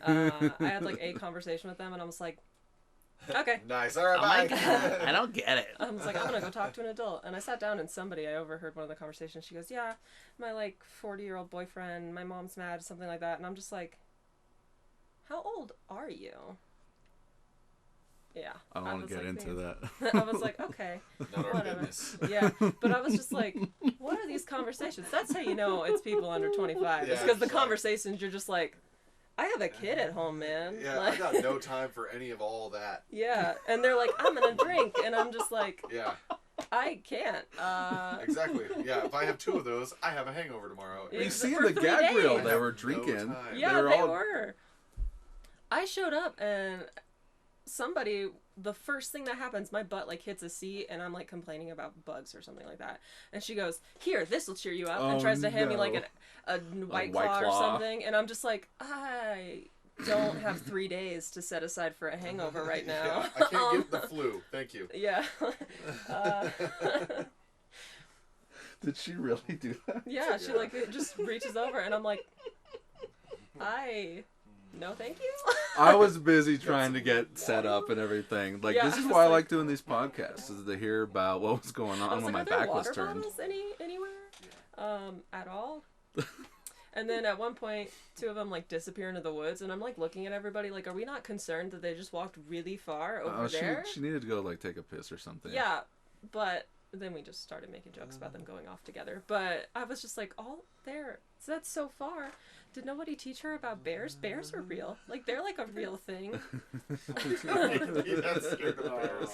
I had like a conversation with them, and I was like, okay. Nice. All right, Oh bye. my God, I don't get it. I was like, I'm gonna go talk to an adult. And I sat down, and I overheard one of the conversations. She goes, yeah, my like 40-year-old boyfriend, my mom's mad, something like that. And I'm just like, how old are you? Yeah. I don't want to get into that. I was like, okay, Not our whatever. business. Yeah, but I was just like, what are these conversations? That's how you know it's people under 25. Yeah, It's because the like- conversations, you're just like, I have a kid at home, man. Yeah, Like, I got no time for any of all that. yeah, and they're like, I'm gonna drink, and I'm just like, Yeah, I can't. exactly. Yeah, if I have 2 of those, I have a hangover tomorrow. Yeah. You It's see in for the 3 gag reel days. they were No drinking. time. Yeah, They were they all- were. I showed up, and somebody, the first thing that happens, my butt like hits a seat, and I'm like complaining about bugs or something like that. And she goes, "Here, this will cheer you up," and Oh, tries to hand me no. like a White White Claw or Claw. something, and I'm just like, I don't have 3 days to set aside for a hangover right now. Yeah, I can't get the flu. Thank you. Yeah. Uh, Did she really do that? yeah, she Yeah. like it just reaches over, and I'm like, no, thank you. I was busy trying to get set up and everything. Like, Yeah, this is I was why I like- like doing these podcasts, is to hear about what was going I on was when like, my are there back was water turned. bottles anywhere? At all? And then at one point, 2 of them like disappear into the woods, and I'm like looking at everybody like, are we not concerned that they just walked really far over there? She needed to go, like, take a piss or something. Yeah, but then we just started making jokes about them going off together. But I was just like, all there. So that's so far. Did nobody teach her about bears? Bears are real. Like, they're like a real thing. You're not scared of bears.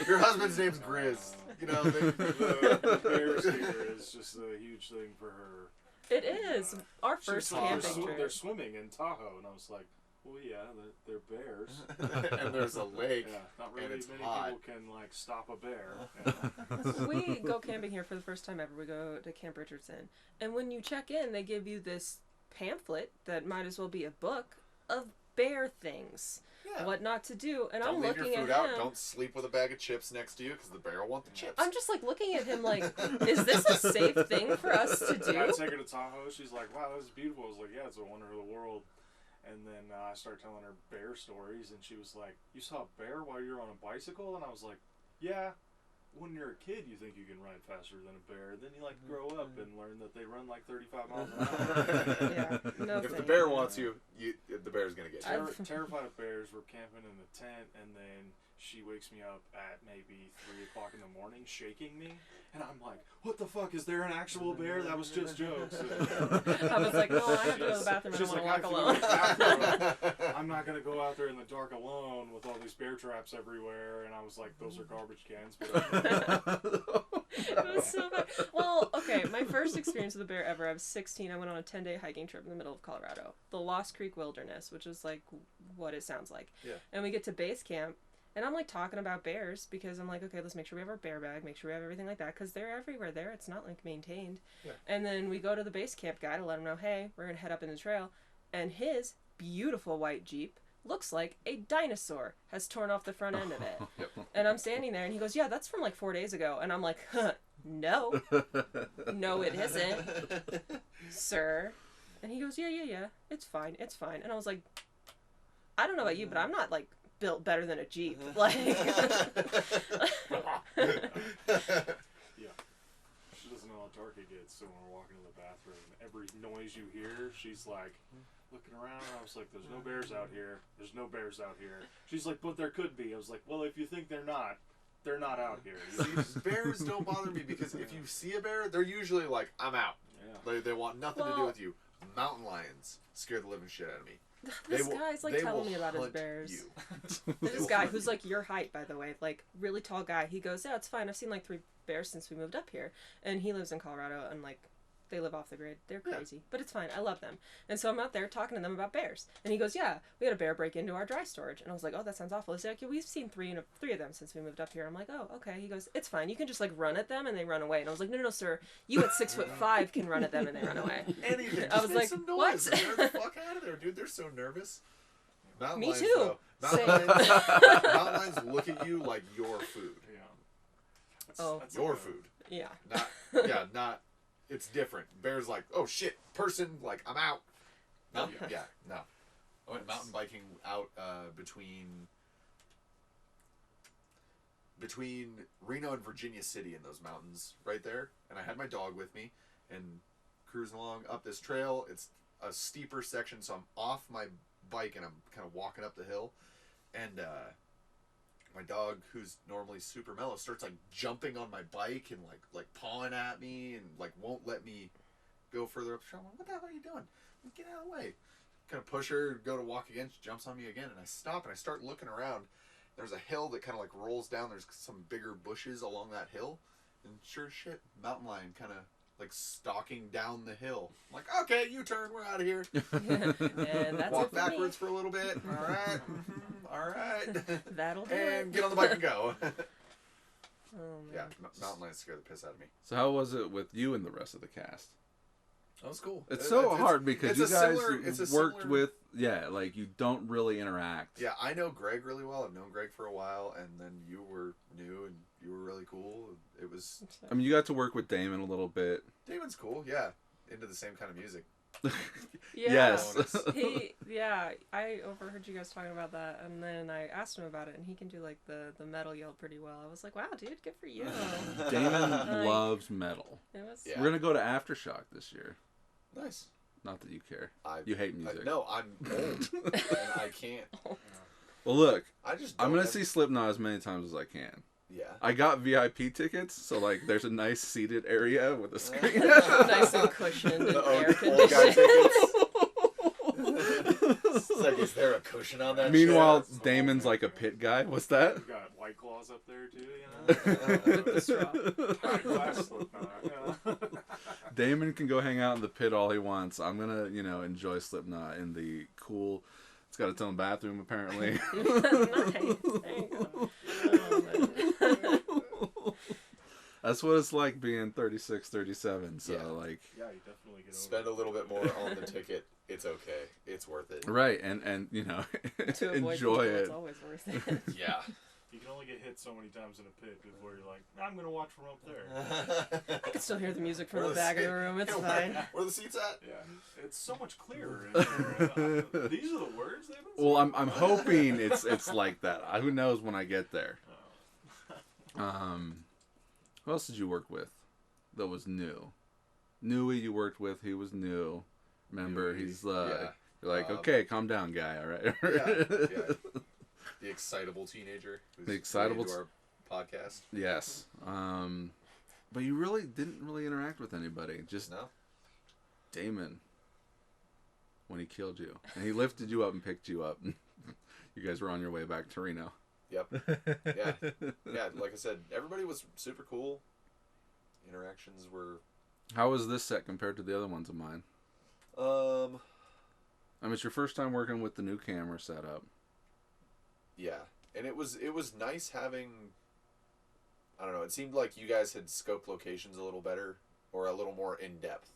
Your husband's name's Grizz. You know, The bears here is just a huge thing for her. It is. Our She first saw camping they're trip. swimming in Tahoe, and I was like, well, yeah, they're bears. and there's a lake. Yeah, not And really it's many hot. people can like stop a bear. Yeah. We go camping here for the first time ever. We go to Camp Richardson. And when you check in, they give you this pamphlet that might as well be a book of bear things. Yeah. What not to do. And Don't I'm leave your looking food at out. him. Don't sleep with a bag of chips next to you because the bear will want the chips. I'm just like looking at him like, is this a safe thing for us to I do? take her to Tahoe. She's like, wow, this is beautiful. I was like, yeah, it's a wonder of the world. And then I started telling her bear stories, and she was like, you saw a bear while you were on a bicycle? And I was like, yeah. When you're a kid, you think you can ride faster than a bear. Then you like grow up and learn that they run like 35 miles an hour. Yeah, no If the thank bear you. wants you, the bear's gonna get you. Terrified of bears. We're camping in the tent, and then she wakes me up at maybe 3 o'clock in the morning, shaking me, and I'm like, "What the fuck? Is there an actual bear? That was just jokes." I was like, no, I have to go to the bathroom. I She's don't like, want to "I walk have to go to alone. the bathroom. I'm not gonna go out there in the dark alone with all these bear traps everywhere." And I was like, "Those are garbage cans." But It was so bad. Well, okay, my first experience with a bear ever, I was 16. I went on a 10-day hiking trip in the middle of Colorado. The Lost Creek Wilderness, which is like what it sounds like. Yeah. And we get to base camp, and I'm like talking about bears because I'm like, okay, let's make sure we have our bear bag, make sure we have everything like that, because they're everywhere there. It's not like maintained. Yeah. And then we go to the base camp guy to let him know, hey, we're going to head up in the trail. And his beautiful white Jeep looks like a dinosaur has torn off the front end of it. Yep. And I'm standing there, and he goes, yeah, that's from like 4 days ago. And I'm like, no, no, it isn't, sir. And he goes, yeah, it's fine. And I was like, I don't know about you, but I'm not like built better than a Jeep. Like, yeah, she doesn't know how dark it gets. So when we're walking to the bathroom, every noise you hear, she's like looking around. I was like, "There's no bears out here. There's no bears out here." She's like, "But there could be." I was like, "Well, if you think they're not out here." See, bears don't bother me because if you see a bear, they're usually like, "I'm out." Yeah. They want nothing to do Well- with you. Mountain lions scare the living shit out of me. this guy's like they telling will me about his hunt bears. you. There's this guy who's like your height, by the way, like really tall guy. He goes, yeah, it's fine. I've seen like 3 bears since we moved up here. And he lives in Colorado, and like They live off the grid. They're crazy. But it's fine. I love them. And so I'm out there talking to them about bears. And he goes, yeah, we had a bear break into our dry storage. And I was like, oh, that sounds awful. He's like, yeah, we've seen three of them since we moved up here. I'm like, oh, okay. He goes, it's fine. You can just like run at them and they run away. And I was like, no, sir. You at 6'5" can run at them and they run away. Anything. I was like, some what? noise. Get the fuck out of there, dude. They're so nervous. Mountain Me lions, too. Mountain lions look at you like your food. Oh. That's Your like food. Yeah. Not. It's different. Bear's like, oh shit, person, like I'm out. No, no. I went mountain biking out between Reno and Virginia City in those mountains right there, and I had my dog with me and cruising along up this trail. It's a steeper section, so I'm off my bike and I'm kind of walking up the hill, and my dog, who's normally super mellow, starts like jumping on my bike and like pawing at me and like won't let me go further up the trail. I'm like, what the hell are you doing? Like, get out of the way. Kind of push her, go to walk again. She jumps on me again, and I stop and I start looking around. There's a hill that kind of like rolls down. There's some bigger bushes along that hill, and sure as shit, mountain lion kind of like stalking down the hill. I'm like, okay, U-turn, we're out of here. And that's Walk it for backwards me. for a little bit. All right, all right. That'll do And it. get on the bike and go. Oh, man. Yeah, mountain lions scare the piss out of me. So how was it with you and the rest of the cast? That was cool. It's so hard because you guys worked similar... with, like you don't really interact. Yeah, I know Greg really well. I've known Greg for a while, and then you were new and you were really cool. It was. I mean, you got to work with Damon a little bit. Damon's cool, yeah. Into the same kind of music. Yeah. Yes. I overheard you guys talking about that, and then I asked him about it, and he can do like the metal yell pretty well. I was like, wow, dude, good for you. Damon loves metal. It was. Yeah. We're gonna go to Aftershock this year. Nice. Not that you care. You hate music. No, I'm old, and I can't. Well, look, I'm gonna see Slipknot as many times as I can. Yeah. I got VIP tickets, so like there's a nice seated area with a screen. Nice and cushioned and air old guy conditioned. tickets. It's like, is there a cushion on that? Meanwhile, chair? Damon's like a pit guy. What's that? We got White Claws up there too, you know. With the straw. Glass Slipknot, you know. Damon can go hang out in the pit all he wants. I'm gonna, enjoy Slipknot in the cool. It's got its own bathroom apparently. Nice. There you go. Oh, That's what it's like being 36, 37. So Yeah. like. Yeah, you definitely get over Spend a little bit more on the ticket. It's okay. It's worth it. Right, and to avoid enjoy people, it. It's always worth it. Yeah. You can only get hit so many times in a pit before you're like, I'm gonna watch from up there. I can still hear the music from Where the the back of seat- the room. It's where- fine. Where are the seats at? Yeah, it's so much clearer. In here. These are the words they've been saying. Well, I'm hoping it's like that. Who knows when I get there. Oh. Who else did you work with that was new? Newey you worked with, he was new. Remember, Newey, he's yeah. you're like, okay, calm down, guy, all right? Yeah. The excitable teenager. Who's The excitable into our podcast. Yes. But you really didn't really interact with anybody. Just No. Damon. When he killed you. And he lifted you up and picked you up. You guys were on your way back to Reno. Yep. Yeah. Yeah. Like I said, everybody was super cool. Interactions were. How was this set compared to the other ones of mine? I mean, it's your first time working with the new camera setup. Yeah, and it was nice having. I don't know. It seemed like you guys had scoped locations a little better or a little more in depth,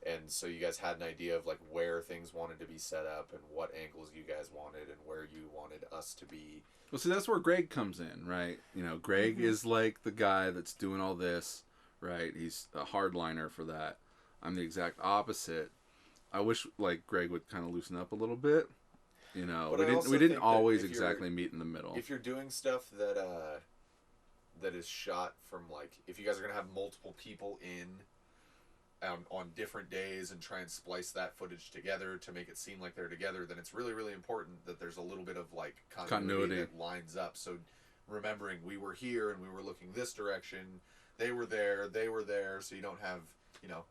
and so you guys had an idea of like where things wanted to be set up and what angles you guys wanted and where you wanted us to be. Well, see, that's where Greg comes in, right? Greg is like the guy that's doing all this, right? He's a hardliner for that. I'm the exact opposite. I wish like Greg would kind of loosen up a little bit. But We didn't always exactly meet in the middle. If you're doing stuff that is shot from like, if you guys are gonna have multiple people in on different days and try and splice that footage together to make it seem like they're together, then it's really, really important that there's a little bit of like continuity that lines up. So remembering we were here and we were looking this direction, they were there, so you don't have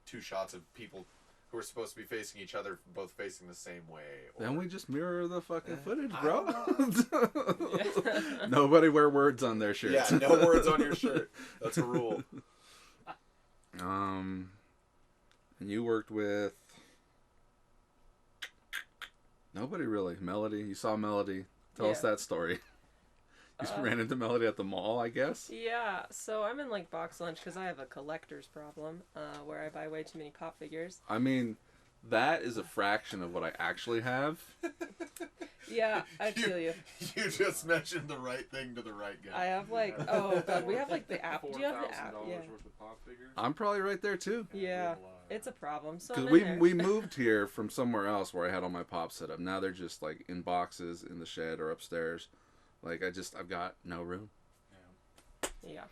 two shots of people who are supposed to be facing each other, both facing the same way. Then we just mirror the fucking footage, bro. Yeah. Nobody wear words on their shirts. Yeah, no words on your shirt. That's a rule. And you worked with nobody really. Melody. You saw Melody. Tell us that story. You ran into Melody at the mall, I guess? Yeah, so I'm in like box lunch because I have a collector's problem where I buy way too many pop figures. I mean, that is a fraction of what I actually have. Yeah, I feel you. You just mentioned the right thing to the right guy. I have like, oh god, we have like the app. Do you have the app? Yeah. Worth of pop figures? I'm probably right there too. Yeah, it's a problem. So Because I'm in there. we moved here from somewhere else where I had all my pops set up. Now they're just like in boxes in the shed or upstairs. Like I've got no room. Yeah.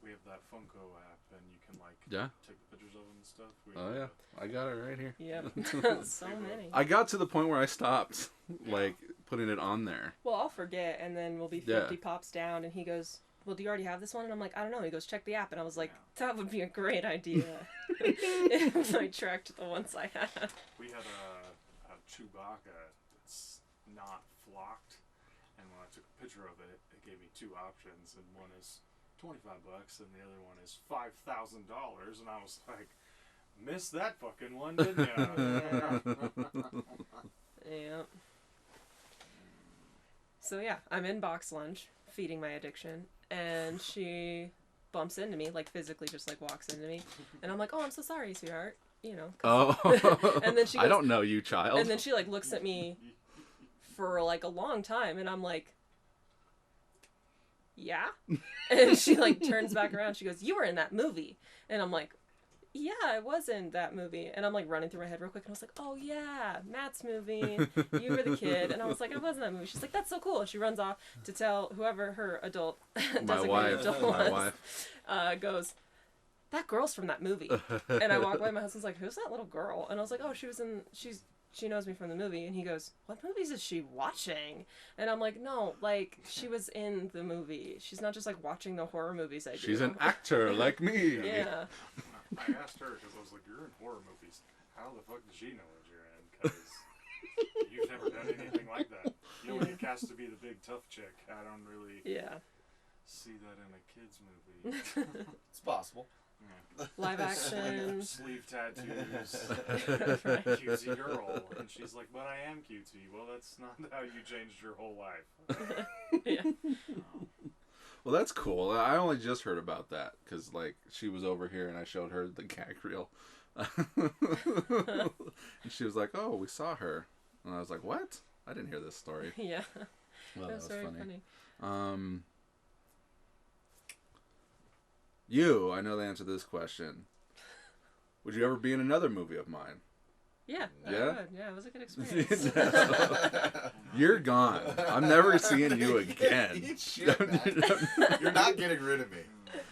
We have that Funko app, and you can like take pictures of them and stuff. Oh yeah, I got it right here. Yep. So many. I got to the point where I stopped like putting it on there. Well, I'll forget, and then we'll be 50 pops down, and he goes, "Well, do you already have this one?" And I'm like, "I don't know." He goes, "Check the app," and I was like, "That would be a great idea." If I tracked the ones I had. We had a Chewbacca that's not flocked, and when I took a picture of it, it gave me two options, and one is $25, and the other one is $5,000, and I was like, missed that fucking one, didn't you? Yeah. So yeah, I'm in box lunch, feeding my addiction, and she bumps into me, like physically just like walks into me, and I'm like, "Oh, I'm so sorry, sweetheart," you know. Oh. And then she goes, I don't know you, child. and then she like looks at me for like a long time, and I'm like, "Yeah," and she like turns back around. She goes, "You were in that movie," and I'm like, "Yeah, I was in that movie," and I'm like running through my head real quick, and I was like, "Oh yeah, Matt's movie. You were the kid," and I was like, "I was in that movie." She's like, "That's so cool," and she runs off to tell whoever her adult designated adult was, goes, "That girl's from that movie," and I walk by. My husband's like, "Who's that little girl?" And I was like, "Oh, she knows me from the movie," and he goes, "What movies is she watching?" And I'm like, "No, like, she was in the movie. She's not just, like, watching the horror movies I do." She's an actor like me. Yeah. I asked her, because I was like, "You're in horror movies. How the fuck does she know what you're in? Because you've never done anything like that. You only get cast to be the big tough chick. I don't really see that in a kid's movie." It's possible. Yeah. Live action. Sleeve tattoos. Right. Cutesy girl. And she's like, "But I am cutesy." Well, that's not how you changed your whole life. Yeah. Well, that's cool. I only just heard about that because, like, she was over here and I showed her the gag reel. And she was like, "Oh, we saw her." And I was like, "What? I didn't hear this story." Yeah. Well, That was very funny. I know the answer to this question. Would you ever be in another movie of mine? Yeah. I Yeah? would. Yeah, it was a good experience. You're gone. I'm never seeing you again. Eat shit, man. You're not getting rid of me.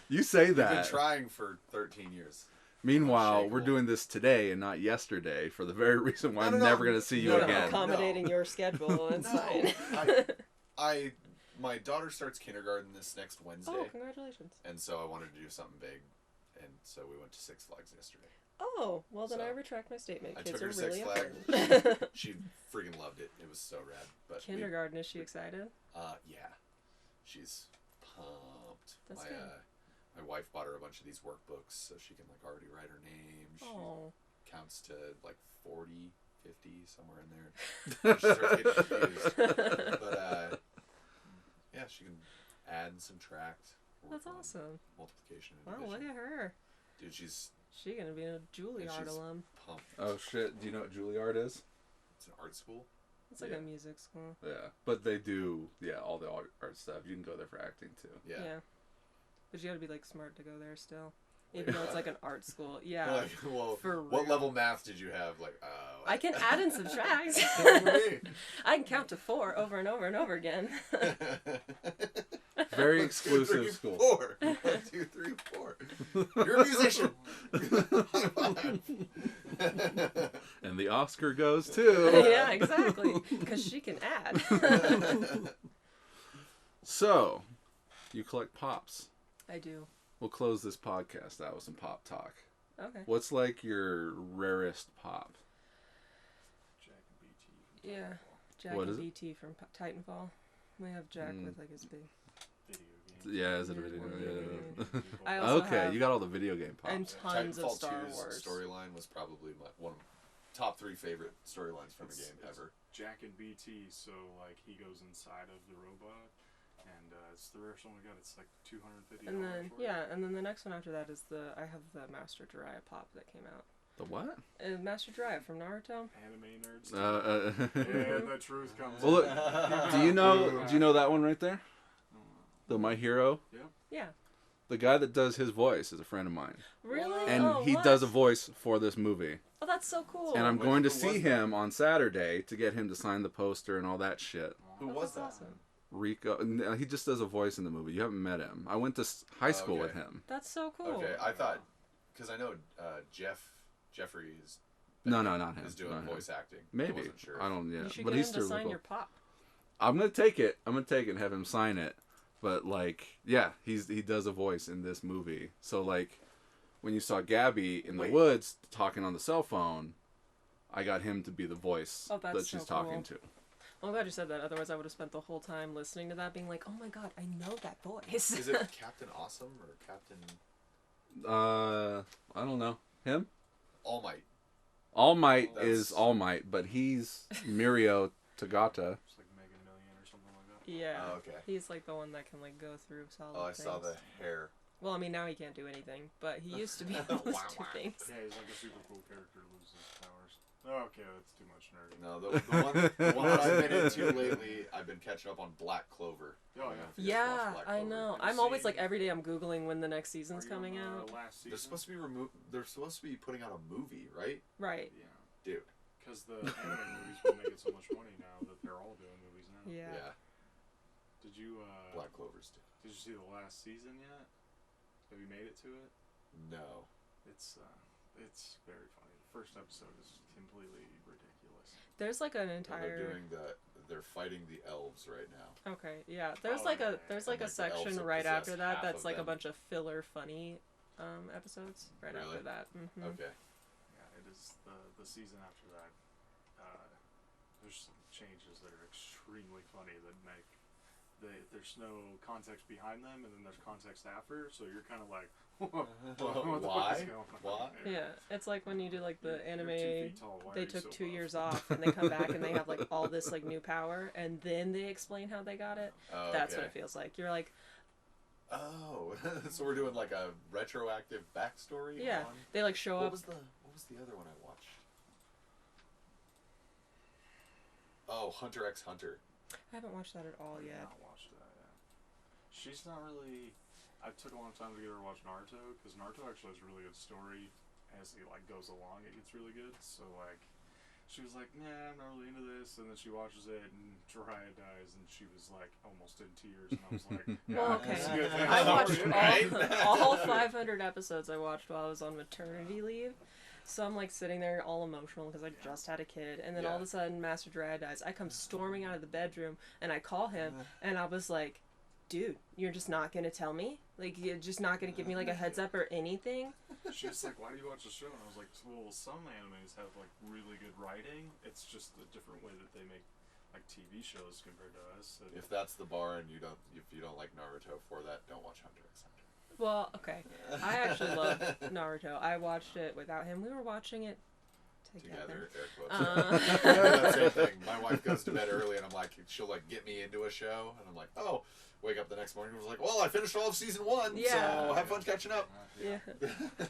You say You've been that. trying for 13 years. Meanwhile, we're doing this today and not yesterday for the very reason why I'm never going to see you No, again. accommodating your schedule. It's fine. My daughter starts kindergarten this next Wednesday. Oh, congratulations. And so I wanted to do something big. And so we went to Six Flags yesterday. Oh, well then So, I retract my statement. I Kids took her are to really Six Flags. important. She freaking loved it. It was so rad. But Kindergarten, is she excited? Yeah. She's pumped. That's good. My wife bought her a bunch of these workbooks so she can like already write her name. She counts to like 40, 50, somewhere in there. She starts getting confused. But yeah, she can add and subtract. That's awesome. Multiplication Wow, and division. look at her. Dude, she's Gonna be a Juilliard she's alum. pumped. Oh, shit. Do you know what Juilliard is? It's an art school. It's like a music school. Yeah. But they do, all the art stuff. You can go there for acting, too. Yeah. But you gotta be, like, smart to go there still. Even though it's, like, an art school. Yeah. Like, well, for what real. level math did you have? Like, I can add and subtract. I can count to 4 over and over and over again. Very 1, 2, exclusive 3, school. 4. 1, 2, 3, 4. You're a musician. And the Oscar goes too. Yeah, exactly. Because she can add. So, you collect pops. I do. We'll close this podcast out with some pop talk. Okay. What's like your rarest pop? Jack and BT. Yeah. Jack What and is it? BT from Titanfall. We have Jack with like his big. Video game. Yeah, is it a Yeah, video? one Yeah. video game. I also Okay, have- you got all the video game pops. And tons of Titanfall Star 2's Wars. storyline was probably one of top 3 favorite storylines from a game ever. Jack and BT, so like he goes inside of the robot, and it's the rarest one we got. It's like $250. And then for it. and then the next one after that is I have the Master Jiraiya pop that came out. The what? Master Jiraiya from Naruto. Anime nerds. Yeah, the truth comes. Well, look, out. do you know that one right there? The My Hero? Yeah. The guy that does his voice is a friend of mine. Really? And oh, he what? does a voice for this movie. Oh, that's so cool. And I'm going to Who see was him on Saturday to get him to sign the poster and all that shit. Who Oh, was that's that? awesome. Rico, he just does a voice in the movie. You haven't met him. I went to high school with him. That's so cool. Okay, I thought, because I know Jeffrey is. No, not him. Is doing Not him. voice acting. I Maybe. wasn't sure. I don't. Yeah, You should but get he's him to still sign cool. your pop. I'm gonna take it. And have him sign it. But like, yeah, he does a voice in this movie. So like, when you saw Gabby in the woods talking on the cell phone, I got him to be the voice Oh, that's that she's so talking cool. to. Well, I'm glad you said that. Otherwise, I would have spent the whole time listening to that, being like, "Oh my god, I know that voice." Is it Captain Awesome or Captain I don't know. Him? All Might? All Might That's- is All Might, but he's Mirio Tagata. It's like Mega Million or something like that. Yeah. Oh, okay. He's like the one that can like go through solid Oh, I things. saw the hair. Well, I mean, now he can't do anything, but he used to be able to Wow, do wow. things. Yeah, he's like a super cool character who loses his powers. Oh, okay, that's too much nerdy. No, the one that I've been into lately, I've been catching up on Black Clover. Oh, I don't know if you guys Yeah, watched Black I Clover. know. Have you I'm always seen- like every day I'm googling when the next season's Are you coming on, out. Last season? They're supposed to be They're supposed to be putting out a movie, right? Right. Yeah, Dude. because the anime movies will make it so much money now that they're all doing movies now. Yeah. Did you Black Clover's too. Did you see the last season yet? Have you made it to it? No. It's very funny. The first episode is completely ridiculous. There's like an No, entire. they're fighting the elves right now. Okay, yeah. There's Oh, like yeah, a yeah, there's yeah. like a And, like, the elves section that right possess after that half that's of like a them. bunch of filler funny episodes right Really? after that. Mm-hmm. Okay. Yeah, it is the season after that. There's some changes that are extremely funny that make there's no context behind them, and then there's context after, so you're kind of like, what the fuck is going on Why? here? Yeah, it's like when you do like the You're 2 anime. feet tall, why are They you took so 2 buff? years off and they come back and they have like all this like new power and then they explain how they got it. Oh, That's okay. what it feels like. You're like, Oh, so we're doing like a retroactive backstory. yeah. On... They like show What up. was the other one I watched? Oh, Hunter x Hunter. I haven't watched that at all I've yet. not watched that yet. She's not really. I took a long time to get her to watch Naruto because Naruto actually has a really good story as it like goes along. It gets really good. So like, she was like, "Nah, I'm not really into this." And then she watches it, and Jiraiya dies, and she was like almost in tears. And I was like, yeah, Well, okay. that's good. I watched Right? all 500 episodes I watched while I was on maternity leave. So I'm like sitting there all emotional because I just had a kid, and then all of a sudden Master Jiraiya dies. I come storming out of the bedroom and I call him, and I was like, "Dude, you're just not gonna tell me? Like you're just not gonna give me like a heads up or anything?" She was like, "Why do you watch the show?" And I was like, "Well, some animes have like really good writing. It's just a different way that they make like TV shows compared to us." And If that's the bar and if you don't like Naruto for that, don't watch Hunter x Hunter. Well, okay. I actually love Naruto. I watched it without him. We were watching it together. Together, air quotes. That same thing. My wife goes to bed early, and I'm like, she'll like get me into a show, and I'm like, oh. Wake up the next morning and was like, well, I finished all of season 1, Yeah. so have fun catching up. Yeah.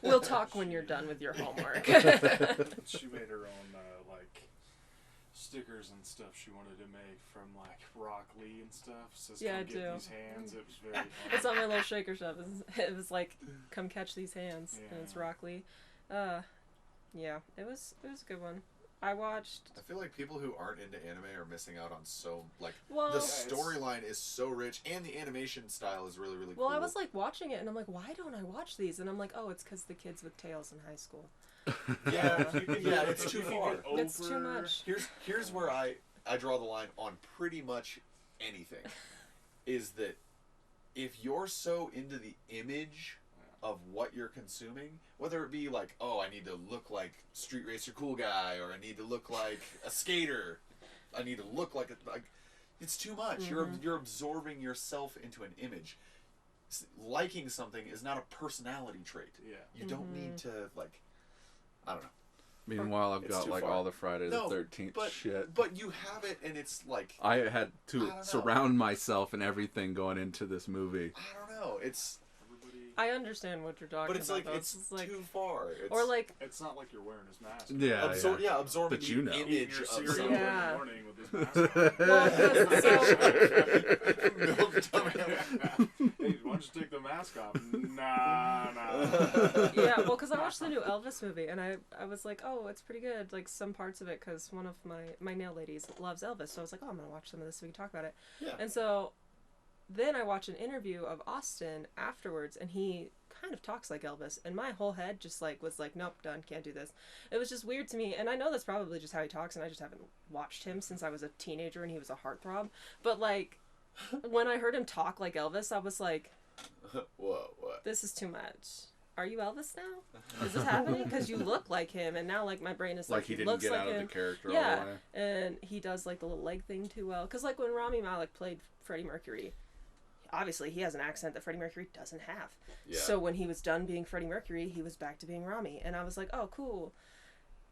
We'll talk when you're done with your homework. She made her own like stickers and stuff she wanted to make from like Rock Lee and stuff. Says, Yeah, "Come I get do. these hands." It was very funny. It's on my little shaker stuff. It was like, come catch these hands, and it's Yeah. Rock Lee. Yeah, it was a good one. I watched. I feel like people who aren't into anime are missing out on so like Well, the yeah, storyline is so rich and the animation style is really cool. well, I was like watching it, and I'm like, why don't I watch these? And I'm like, oh, it's because the kids with tails in high school. yeah, You can yeah, get- it's too you can far. get It's too over- much. Here's where I draw the line on pretty much anything is that if you're so into the image of what you're consuming, whether it be like, oh, I need to look like Street Racer Cool Guy, or I need to look like a skater, I need to look like it's too much. Mm-hmm. You're absorbing yourself into an image. liking something is not a personality trait. Yeah. You don't need to, like, I don't know. Meanwhile, I've It's got too like far. all the Friday the No, 13th shit. But you have it, and it's like, I had to don't know. surround myself and everything going into this movie. I don't know. It's, Everybody. I understand what you're talking but it's about. like, though. it's like, too far. It's, or like, It's not like you're wearing his mask. Yeah, absorbing But you know. the Eating image your of cereal something. in Yeah. the morning with his mask on. well, Milk tummy. Hey, why don't you take the mask off? Nah. yeah, well, because I watched the new Elvis movie, and I was like, oh, it's pretty good, like, some parts of it, because one of my nail ladies loves Elvis, so I was like, oh, I'm going to watch some of this so we can talk about it. Yeah. And so then I watched an interview of Austin afterwards, and he kind of talks like Elvis, and my whole head just, like, was like, nope, done, can't do this. It was just weird to me, and I know that's probably just how he talks, and I just haven't watched him since I was a teenager and he was a heartthrob, but, like, when I heard him talk like Elvis, I was like, Whoa, what? this is too much. Are you Elvis now? Is this happening? Because you look like him, and now, like, my brain is like, Like he didn't looks get like out him. of the character Yeah, all the way. and he does, like, the little leg thing too well. Because, like, when Rami Malek played Freddie Mercury, obviously he has an accent that Freddie Mercury doesn't have. Yeah. So when he was done being Freddie Mercury, he was back to being Rami. And I was like, oh, cool.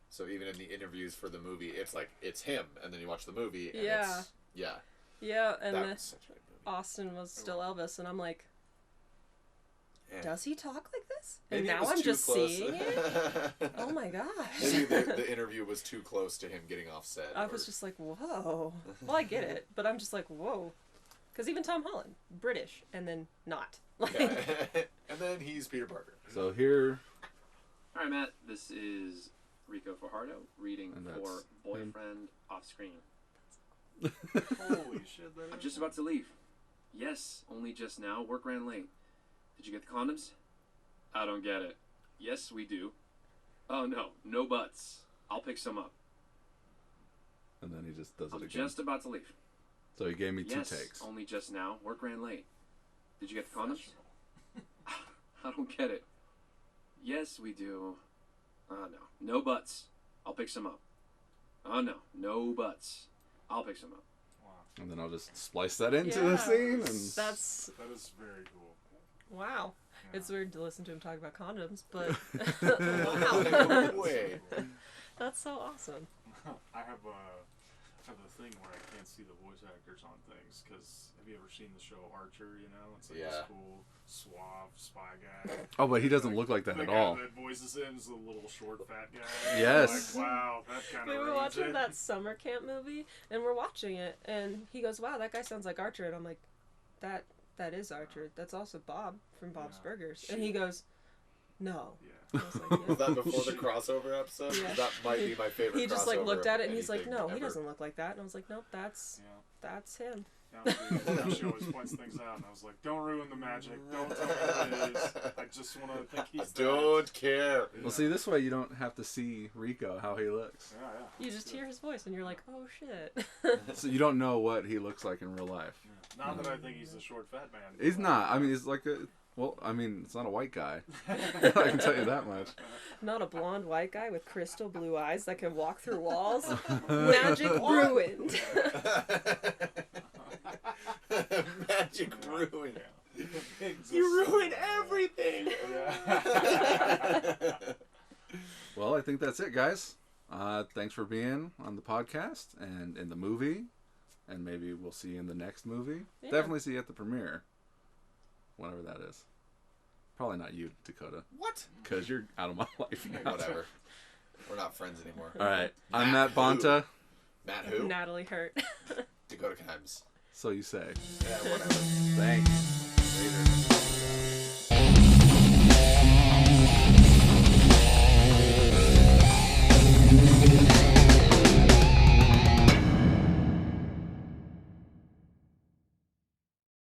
So even in the interviews for the movie, it's like, it's him, and then you watch the movie, and Yeah. it's, yeah. Yeah, and That was such a good movie. Austin was still Elvis, and I'm like, Yeah. does he talk like this? Maybe And it now was I'm too just close. seeing it? Oh my Maybe gosh. the interview was too close to him getting off set. I was just like, whoa. Well, I get it, but I'm just like, whoa. Because even Tom Holland, British, and then not. Like, Yeah. And then he's Peter Parker. So here, All right, Matt. This is Rico Fajardo reading And for that's Boyfriend Off Screen. Holy shit, that I'm is. just about to leave. Yes, only just now. Work ran late. Did you get the condoms? I don't get it. Yes, we do. Oh no, no buts. I'll pick some up. and then he just does it I'm again. just about to leave. So he gave me two Yes, takes. only just now. Work ran late. Did you get the condoms? I don't get it. Yes, we do. No, no buts. I'll pick some up. Oh no, no buts. I'll pick some up. Wow. And then I'll just splice that into Yeah. the scene. And that's, That is very cool. wow. Yeah. It's weird to listen to him talk about condoms, but No wow. way. That's so awesome. I have a thing where I can't see the voice actors on things because have you ever seen the show Archer? You know, it's like this Yeah. cool, suave spy guy. oh, but he doesn't look like that The at guy all. that voices him is the little short fat guy. Yes. Like, wow, that kind We of. were watching that summer camp movie, and we're watching it, and he goes, wow, that guy sounds like Archer. And I'm like, that is Archer. That's also Bob from Bob's Yeah. Burgers. And he goes, no. Yeah. I was like, Was yeah. that before the crossover episode? Yeah. That might be my favorite. He just like crossover looked at it of and he's like, anything no, he ever. doesn't look like that. And I was like, nope, that's Yeah. him. Now she always points things out, and I was like, "Don't ruin the magic. Don't tell me what it is. I just want to think I he's don't care. that." Well, see, this way you don't have to see Rico how he looks. Yeah, yeah. You just hear his voice and you're like, oh shit. So you don't know what he looks like in real life. Yeah. Not that I think he's a short fat man. He's not. I mean, he's like a. Well, I mean, it's not a white guy. I can tell you that much. Not a blonde white guy with crystal blue eyes that can walk through walls. Magic ruined. Magic ruined. You ruined everything. Yeah. Well, I think that's it, guys. Thanks for being on the podcast and in the movie. And maybe we'll see you in the next movie. Yeah. Definitely see you at the premiere. Whatever that is. Probably not you, Dakota. What? Because you're out of my life now. Whatever. We're not friends anymore. All right. I'm Matt Bonta. Matt who? Natalie Hurt. Dakota Kimes. So you say. Yeah, whatever. Thanks. Later.